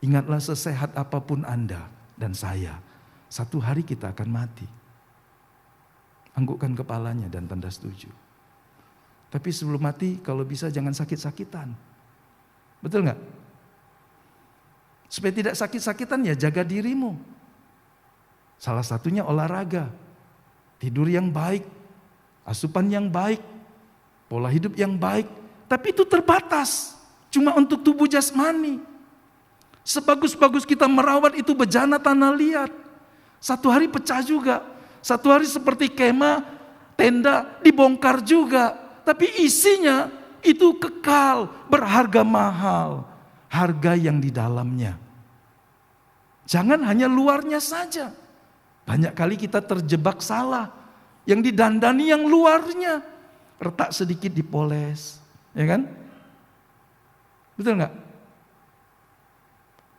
Ingatlah sesehat apapun Anda dan saya, satu hari kita akan mati. Anggukkan kepalanya dan tanda setuju. Tapi sebelum mati kalau bisa jangan sakit-sakitan. Betul enggak? Supaya tidak sakit-sakitan ya jaga dirimu. Salah satunya olahraga, tidur yang baik, asupan yang baik, pola hidup yang baik. Tapi itu terbatas, cuma untuk tubuh jasmani. Sebagus-bagus kita merawat itu bejana tanah liat. Satu hari pecah juga. Satu hari seperti kemah, tenda dibongkar juga. Tapi isinya itu kekal, berharga mahal. Harga yang di dalamnya. Jangan hanya luarnya saja. Banyak kali kita terjebak salah. Yang didandani yang luarnya. Retak sedikit dipoles. Ya kan? Betul enggak?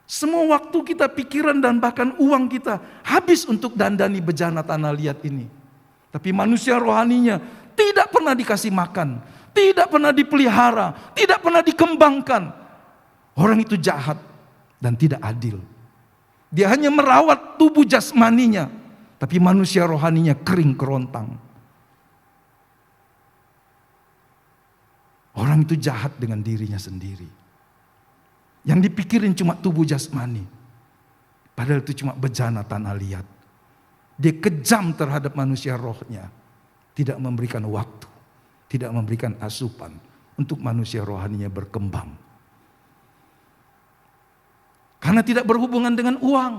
Semua waktu kita, pikiran dan bahkan uang kita habis untuk dandani bejana tanah liat ini. Tapi manusia rohaninya tidak pernah dikasih makan. Tidak pernah dipelihara. Tidak pernah dikembangkan. Orang itu jahat dan tidak adil. Dia hanya merawat tubuh jasmaninya. Tapi manusia rohaninya kering kerontang. Orang itu jahat dengan dirinya sendiri. Yang dipikirin cuma tubuh jasmani. Padahal itu cuma bejana tanah liat. Dia kejam terhadap manusia rohnya. Tidak memberikan waktu. Tidak memberikan asupan. Untuk manusia rohaninya berkembang. Karena tidak berhubungan dengan uang.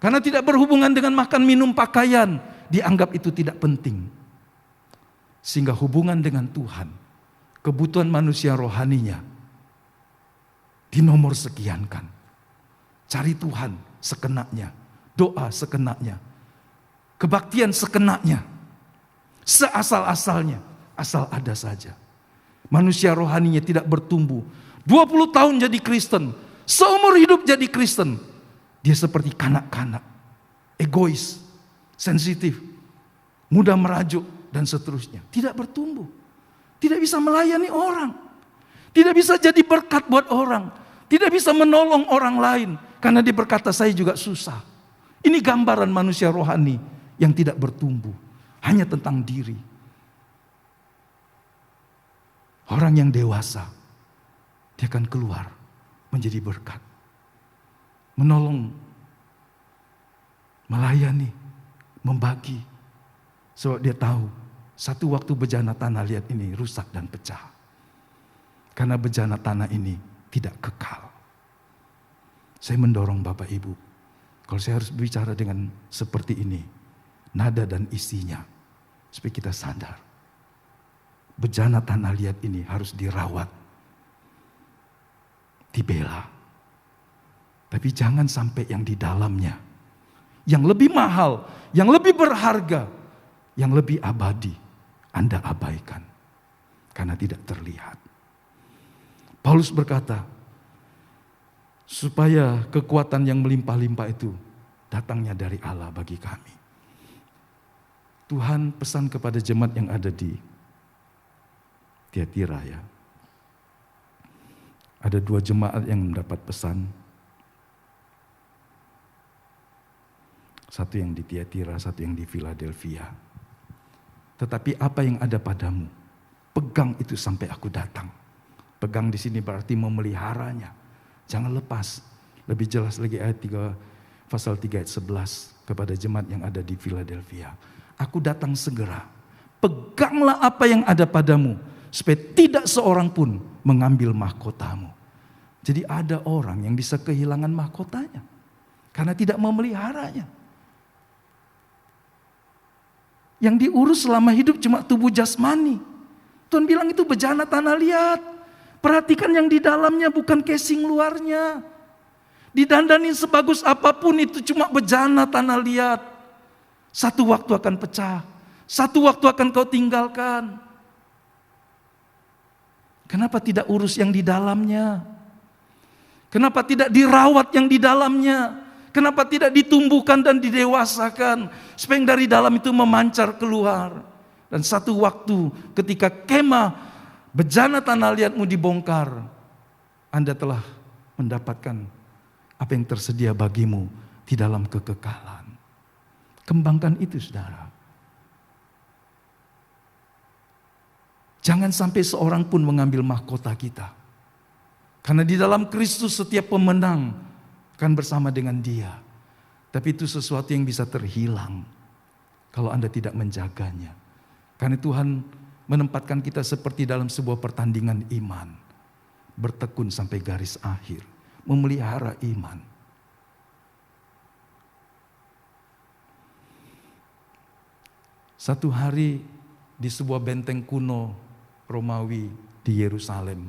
Karena tidak berhubungan dengan makan, minum, pakaian. Dianggap itu tidak penting. Sehingga hubungan dengan Tuhan. Kebutuhan manusia rohaninya dinomor sekiankan. Cari Tuhan sekenanya. Doa sekenanya. Kebaktian sekenanya. Seasal-asalnya. Asal ada saja. Manusia rohaninya tidak bertumbuh. 20 tahun jadi Kristen. Seumur hidup jadi Kristen. Dia seperti kanak-kanak. Egois. Sensitif. Mudah merajuk. Dan seterusnya. Tidak bertumbuh. Tidak bisa melayani orang. Tidak bisa jadi berkat buat orang. Tidak bisa menolong orang lain. Karena dia berkata saya juga susah. Ini gambaran manusia rohani yang tidak bertumbuh. Hanya tentang diri. Orang yang dewasa. Dia akan keluar menjadi berkat. Menolong. Melayani. Membagi. Sebab dia tahu. Satu waktu bejana tanah liat ini rusak dan pecah. Karena bejana tanah ini tidak kekal. Saya mendorong Bapak Ibu. Kalau saya harus bicara dengan seperti ini. Nada dan isinya. Supaya kita sadar. Bejana tanah liat ini harus dirawat. Dibela. Tapi jangan sampai yang di dalamnya. Yang lebih mahal. Yang lebih berharga. Yang lebih abadi. Anda abaikan. Karena tidak terlihat. Paulus berkata, supaya kekuatan yang melimpah-limpah itu datangnya dari Allah bagi kami. Tuhan pesan kepada jemaat yang ada di Tiatira ya. Ada 2 jemaat yang mendapat pesan. Satu yang di Tiatira, satu yang di Philadelphia. Tetapi apa yang ada padamu, pegang itu sampai aku datang. Pegang di sini berarti memeliharanya. Jangan lepas. Lebih jelas lagi ayat 3, pasal 3 ayat 11 kepada jemaat yang ada di Philadelphia. Aku datang segera. Peganglah apa yang ada padamu supaya tidak seorang pun mengambil mahkotamu. Jadi ada orang yang bisa kehilangan mahkotanya. karena tidak memeliharanya. Yang diurus selama hidup cuma tubuh jasmani. Tuhan bilang itu bejana tanah liat. Perhatikan yang di dalamnya, bukan casing luarnya. Didandanin sebagus apapun itu cuma bejana tanah liat. Satu waktu akan pecah. Satu waktu akan kau tinggalkan. Kenapa tidak urus yang di dalamnya? Kenapa tidak dirawat yang di dalamnya? Kenapa tidak ditumbuhkan dan didewasakan? Supaya yang dari dalam itu memancar keluar. Dan satu waktu ketika kemah bejana tanah liatmu dibongkar, Anda telah mendapatkan apa yang tersedia bagimu di dalam kekekalan. Kembangkan itu, saudara. Jangan sampai seorang pun mengambil mahkota kita. Karena di dalam Kristus setiap pemenang akan bersama dengan Dia. Tapi itu sesuatu yang bisa terhilang kalau Anda tidak menjaganya. Karena Tuhan menempatkan kita seperti dalam sebuah pertandingan iman. Bertekun sampai garis akhir. Memelihara iman. Satu hari di sebuah benteng kuno Romawi di Yerusalem,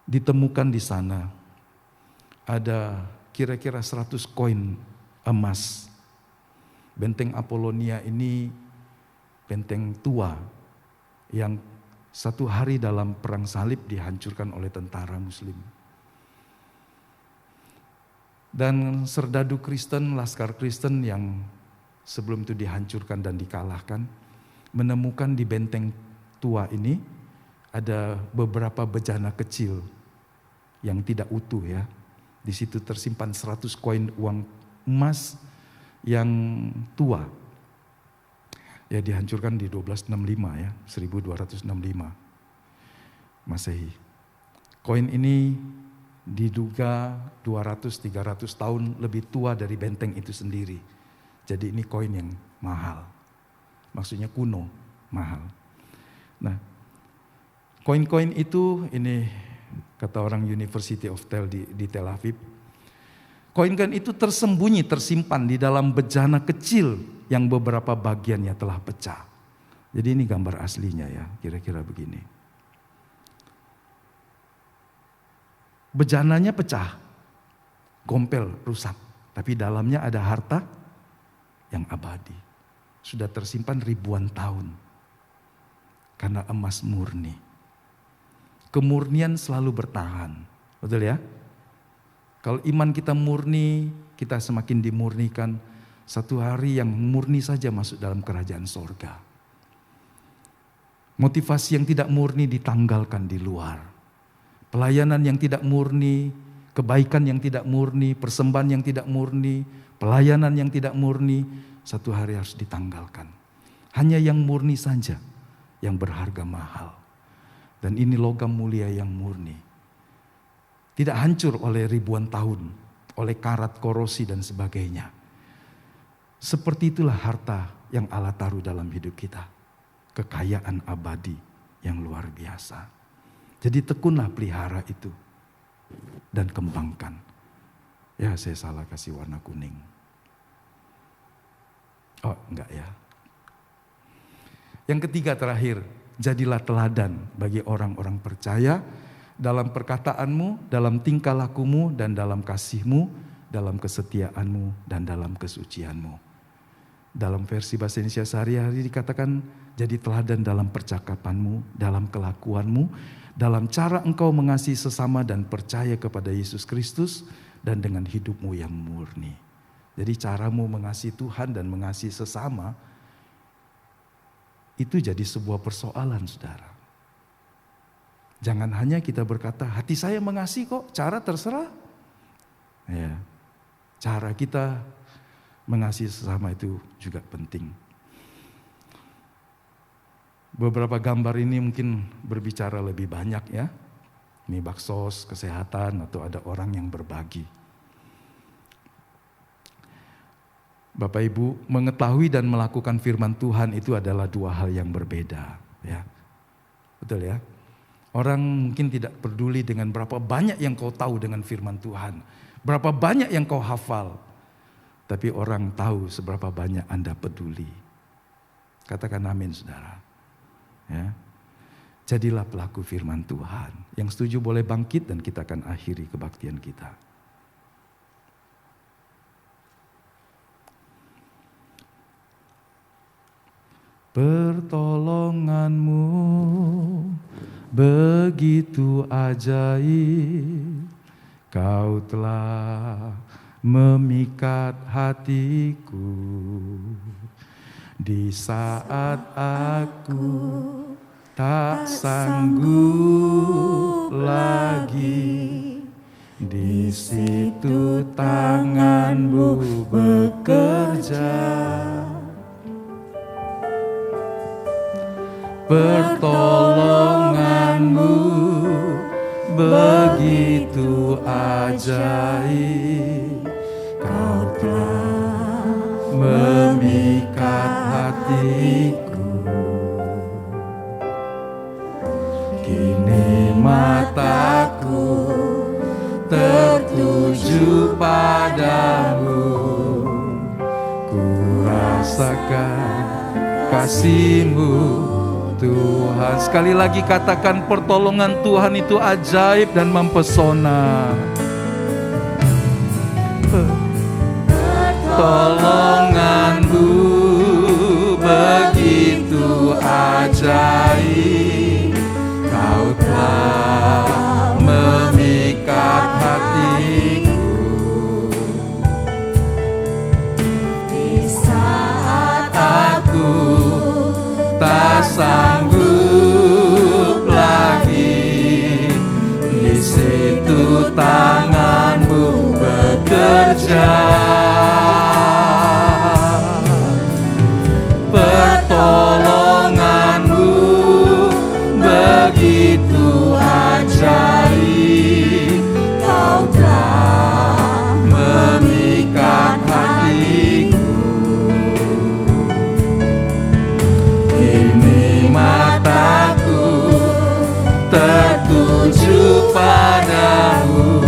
ditemukan di sana ada kira-kira 100 koin emas. Benteng Apolonia ini benteng tua yang satu hari dalam perang salib dihancurkan oleh tentara Muslim. Dan serdadu Kristen, laskar Kristen yang sebelum itu dihancurkan dan dikalahkan, menemukan di benteng tua ini ada beberapa bejana kecil yang tidak utuh ya. Di situ tersimpan 100 koin uang emas yang tua. Ya dihancurkan di 1265 ya, 1265 Masehi. Koin ini diduga 200-300 tahun lebih tua dari benteng itu sendiri. Jadi ini koin yang mahal. Maksudnya kuno, mahal. Nah, koin-koin itu ini kata orang University of Tel di Tel Aviv. Koin-koin itu tersembunyi, tersimpan di dalam bejana kecil yang beberapa bagiannya telah pecah. Jadi ini gambar aslinya ya, kira-kira begini. Bejananya pecah, gompel, rusak. Tapi dalamnya ada harta yang abadi. Sudah tersimpan ribuan tahun. Karena emas murni. Kemurnian selalu bertahan. Betul ya? Kalau iman kita murni, kita semakin dimurnikan. Satu hari yang murni saja masuk dalam kerajaan sorga. Motivasi yang tidak murni ditanggalkan di luar. Pelayanan yang tidak murni, kebaikan yang tidak murni, persembahan yang tidak murni, pelayanan yang tidak murni, satu hari harus ditanggalkan. Hanya yang murni saja yang berharga mahal. Dan ini logam mulia yang murni. Tidak hancur oleh ribuan tahun, oleh karat, korosi dan sebagainya. Seperti itulah harta yang Allah taruh dalam hidup kita. Kekayaan abadi yang luar biasa. Jadi tekunlah pelihara itu dan kembangkan. Ya saya salah kasih warna kuning. Oh enggak ya. Yang ketiga terakhir, jadilah teladan bagi orang-orang percaya dalam perkataanmu, dalam tingkah lakumu, dan dalam kasihmu, dalam kesetiaanmu, dan dalam kesucianmu. Dalam versi bahasa Indonesia sehari-hari dikatakan, jadi teladan dalam percakapanmu, dalam kelakuanmu, dalam cara engkau mengasihi sesama dan percaya kepada Yesus Kristus, dan dengan hidupmu yang murni. Jadi caramu mengasihi Tuhan dan mengasihi sesama, itu jadi sebuah persoalan, saudara. Jangan hanya kita berkata, hati saya mengasihi kok, cara terserah. Ya, cara kita mengasihi sesama itu juga penting. Beberapa gambar ini mungkin berbicara lebih banyak ya. Ini baksos, kesehatan, atau ada orang yang berbagi. Bapak Ibu, mengetahui dan melakukan firman Tuhan itu adalah dua hal yang berbeda. Ya, betul ya. Orang mungkin tidak peduli dengan berapa banyak yang kau tahu dengan firman Tuhan, berapa banyak yang kau hafal, tapi orang tahu seberapa banyak Anda peduli. Katakan amin, saudara. Ya. Jadilah pelaku firman Tuhan. Yang setuju boleh bangkit dan kita akan akhiri kebaktian kita. Pertolongan-Mu begitu ajaib, Kau telah memikat hatiku di saat aku tak sanggup lagi. Di situ tangan-Mu bekerja. Pertolongan-Mu begitu ajaib, Kau telah memikat hatiku. Kini mataku tertuju padamu, ku rasakan kasih-Mu Tuhan. Sekali lagi katakan, pertolongan Tuhan itu ajaib dan mempesona. Pertolongan-Mu begitu ajaib, Kau telah memikat hatiku. Di saat aku tak sanggup lagi, di situ tangan-Mu bekerja. Pertolongan-Mu begitu ajaib, Kau telah memikat hatiku. Kini mataku tertuju padamu,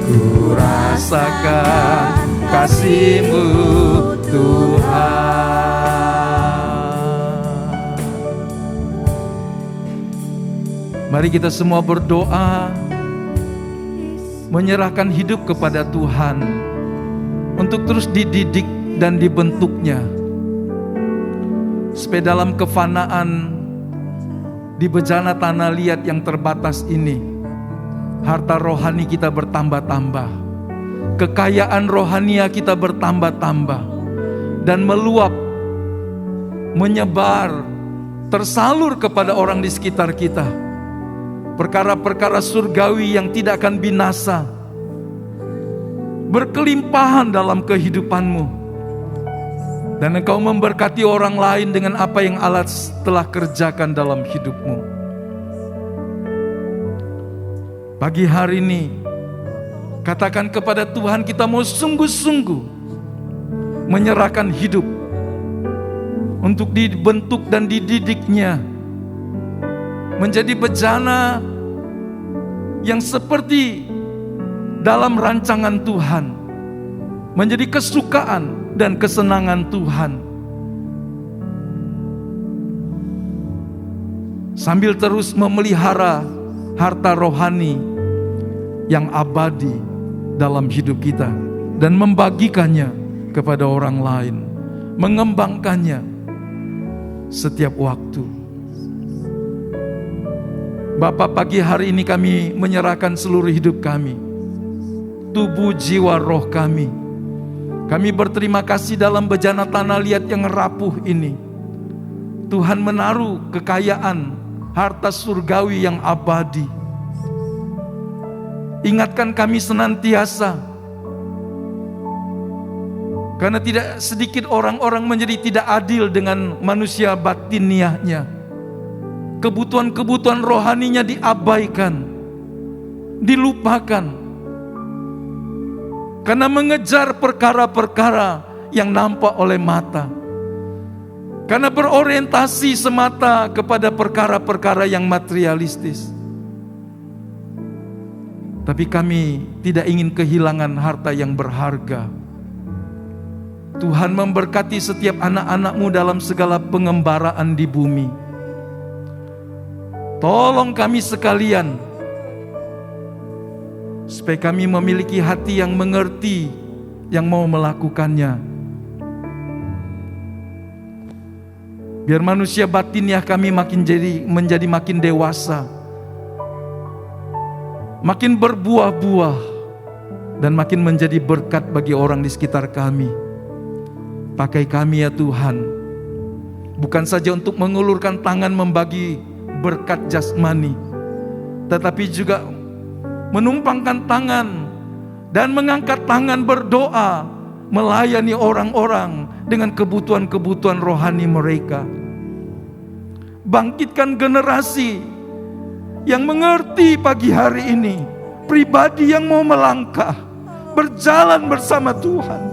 ku rasakan kasih-Mu Tuhan. Mari kita semua berdoa, menyerahkan hidup kepada Tuhan untuk terus dididik dan dibentuknya, supaya dalam kefanaan di bejana tanah liat yang terbatas ini, harta rohani kita bertambah-tambah, kekayaan rohania kita bertambah-tambah, dan meluap, menyebar, tersalur kepada orang di sekitar kita. Perkara-perkara surgawi yang tidak akan binasa, berkelimpahan dalam kehidupanmu. Dan engkau memberkati orang lain dengan apa yang Allah telah kerjakan dalam hidupmu. Pagi hari ini, katakan kepada Tuhan, kita mau sungguh-sungguh menyerahkan hidup untuk dibentuk dan dididiknya menjadi bejana yang seperti dalam rancangan Tuhan, menjadi kesukaan dan kesenangan Tuhan. Sambil terus memelihara harta rohani yang abadi dalam hidup kita dan membagikannya kepada orang lain, mengembangkannya setiap waktu. Bapa, pagi hari ini kami menyerahkan seluruh hidup kami, tubuh, jiwa, roh kami. Kami berterima kasih dalam bejana tanah liat yang rapuh ini. Tuhan menaruh kekayaan, harta surgawi yang abadi. Ingatkan kami senantiasa, karena tidak sedikit orang-orang menjadi tidak adil dengan manusia batiniahnya. Kebutuhan-kebutuhan rohaninya diabaikan, dilupakan, karena mengejar perkara-perkara yang nampak oleh mata. karena berorientasi semata kepada perkara-perkara yang materialistis. Tapi kami tidak ingin kehilangan harta yang berharga. Tuhan memberkati setiap anak-anak-Mu dalam segala pengembaraan di bumi. Tolong kami sekalian, supaya kami memiliki hati yang mengerti, yang mau melakukannya. Biar manusia batiniah kami menjadi makin dewasa, makin berbuah-buah, dan makin menjadi berkat bagi orang di sekitar kami. Pakai kami ya Tuhan, bukan saja untuk mengulurkan tangan membagi berkat jasmani, tetapi juga menumpangkan tangan dan mengangkat tangan berdoa, melayani orang-orang dengan kebutuhan-kebutuhan rohani mereka. Bangkitkan generasi yang mengerti pagi hari ini, pribadi yang mau melangkah, berjalan bersama Tuhan,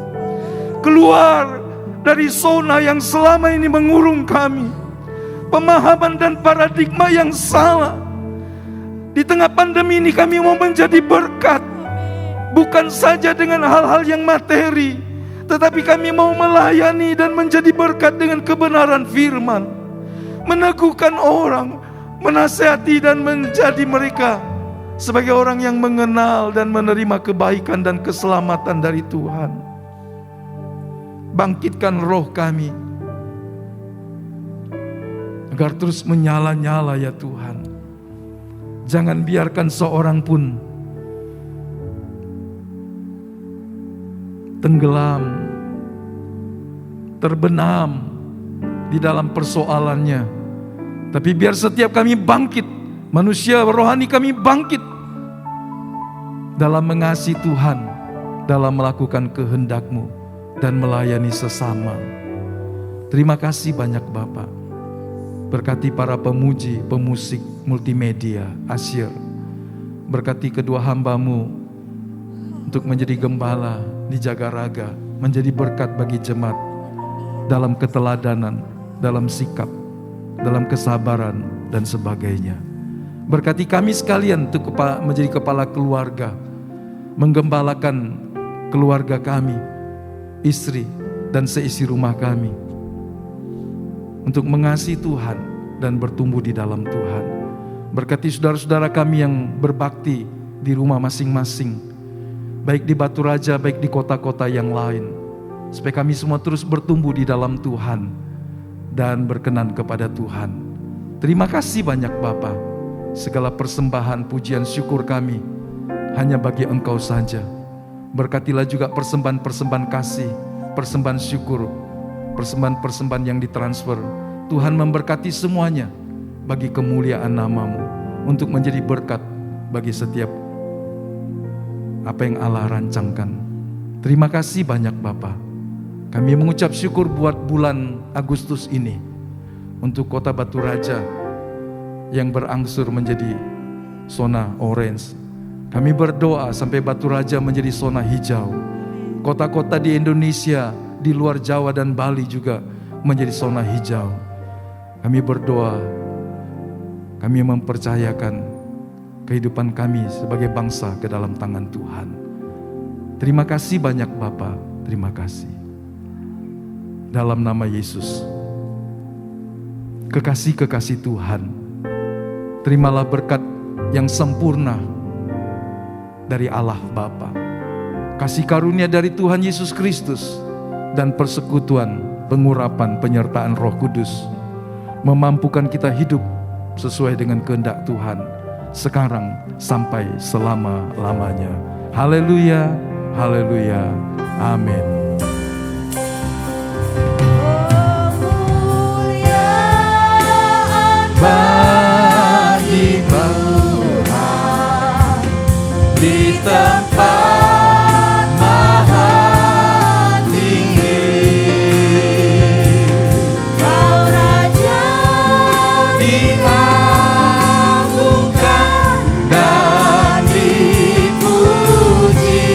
keluar dari zona yang selama ini mengurung kami, pemahaman dan paradigma yang salah. Di tengah pandemi ini kami mau menjadi berkat, bukan saja dengan hal-hal yang materi, tetapi kami mau melayani dan menjadi berkat dengan kebenaran firman, meneguhkan orang, menasihati dan menjadi mereka sebagai orang yang mengenal dan menerima kebaikan dan keselamatan dari Tuhan. Bangkitkan roh kami agar terus menyala-nyala ya Tuhan. Jangan biarkan seorang pun tenggelam, terbenam di dalam persoalannya. Tapi biar setiap kami bangkit, manusia rohani kami bangkit dalam mengasihi Tuhan, dalam melakukan kehendak-Mu dan melayani sesama. Terima kasih banyak Bapak. Berkati para pemuji, pemusik, multimedia, Asyir. Berkati kedua hamba-Mu untuk menjadi gembala di Jagaraga, menjadi berkat bagi jemaat dalam keteladanan, dalam sikap, dalam kesabaran dan sebagainya. Berkati kami sekalian untuk menjadi kepala keluarga, menggembalakan keluarga kami, istri dan seisi rumah kami, untuk mengasihi Tuhan dan bertumbuh di dalam Tuhan. Berkati saudara-saudara kami yang berbakti di rumah masing-masing, baik di Batu Raja, baik di kota-kota yang lain, supaya kami semua terus bertumbuh di dalam Tuhan dan berkenan kepada Tuhan. Terima kasih banyak Bapa. Segala persembahan, pujian, syukur kami hanya bagi Engkau saja. Berkatilah juga persembahan-persembahan kasih, persembahan syukur, persembahan-persembahan yang ditransfer. Tuhan memberkati semuanya bagi kemuliaan nama-Mu, untuk menjadi berkat bagi setiap apa yang Allah rancangkan. Terima kasih banyak Bapa. Kami mengucap syukur buat bulan Agustus ini, untuk kota Batu Raja yang berangsur menjadi zona orange. Kami berdoa sampai Batu Raja menjadi zona hijau. Kota-kota di Indonesia, di luar Jawa dan Bali juga menjadi zona hijau. Kami berdoa, kami mempercayakan kehidupan kami sebagai bangsa ke dalam tangan Tuhan. Terima kasih banyak Bapa, terima kasih. Dalam nama Yesus, kekasih-kekasih Tuhan, terimalah berkat yang sempurna dari Allah Bapa, kasih karunia dari Tuhan Yesus Kristus, dan persekutuan, pengurapan, penyertaan Roh Kudus memampukan kita hidup sesuai dengan kehendak Tuhan sekarang sampai selama-lamanya. Haleluya, haleluya, amin. Bagi Tuhan di tempat maha tinggi, Kau Raja diagungkan dan dipuji.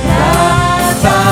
Datang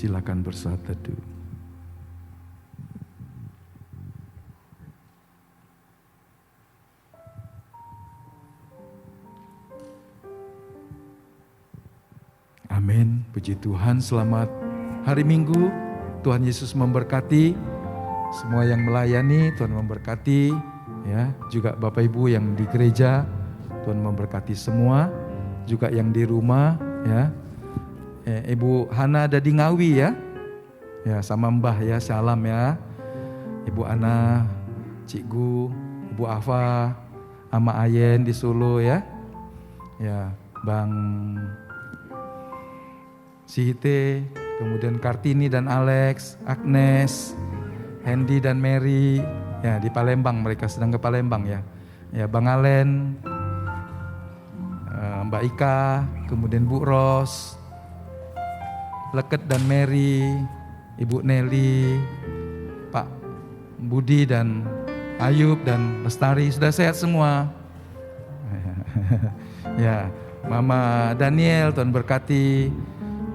Silakan bersaat teduh. Amin. Puji Tuhan, selamat hari Minggu. Tuhan Yesus memberkati semua yang melayani, Tuhan memberkati ya, juga Bapak Ibu yang di gereja, Tuhan memberkati semua, juga yang di rumah ya. Ibu Hana ada di Ngawi ya. Ya, sama Mbah ya, salam ya. Ibu Ana, Cikgu, Ibu Afa, Ama Ayen di Solo ya. Ya, Bang Sihite, kemudian Kartini dan Alex, Agnes, Hendy dan Mary, ya di Palembang, mereka sedang ke Palembang ya. Ya, Bang Alen, Mbak Ika, kemudian Bu Ros, Leket dan Mary, Ibu Nelly, Pak Budi dan Ayub dan Lestari, sudah sehat semua. Ya, Mama Daniel, Tuhan berkati.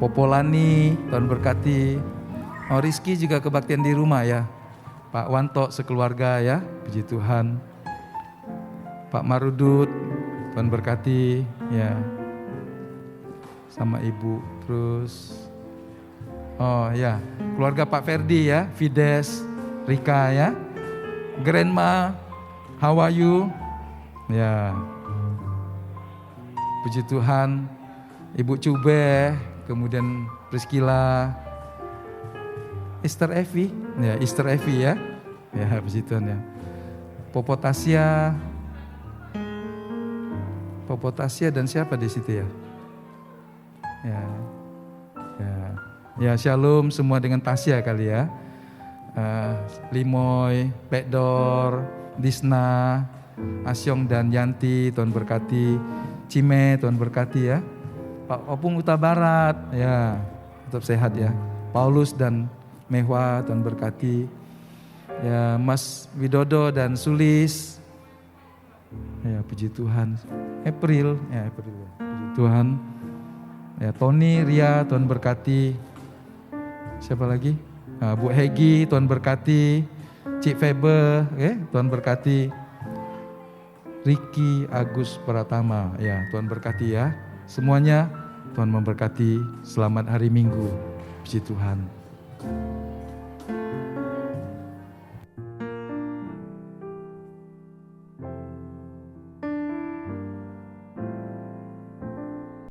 Popolani, Tuhan berkati. Oh, Rizky juga kebaktian di rumah ya. Pak Wanto sekeluarga ya, puji Tuhan. Pak Marudut, Tuhan berkati ya. Sama Ibu terus. Oh ya, keluarga Pak Ferdi ya, Fides, Rika ya. Grandma, how are you? Ya. Puji Tuhan. Ibu Cube, kemudian Priscilla, Esther Evi, ya Esther Evi ya, ya puji Tuhan ya. Popotasia dan siapa di situ ya? Ya Shalom semua dengan Tasya kali ya. Limoy, Pedor, Disna, Asyong dan Yanti, Tuhan berkati. Cime, Tuhan berkati ya. Pak Opung Huta Barat, ya tetap sehat ya. Paulus dan Mehwa, Tuhan berkati. Ya Mas Widodo dan Sulis, ya puji Tuhan. April ya, puji Tuhan. Ya Tony, Ria, Tuhan berkati. Siapa lagi? Nah, Bu Hegi, Tuhan berkati. Cik Febe, Tuhan berkati. Ricky Agus Pratama, ya Tuhan berkati ya. Semuanya Tuhan memberkati. Selamat hari Minggu. Puji Tuhan.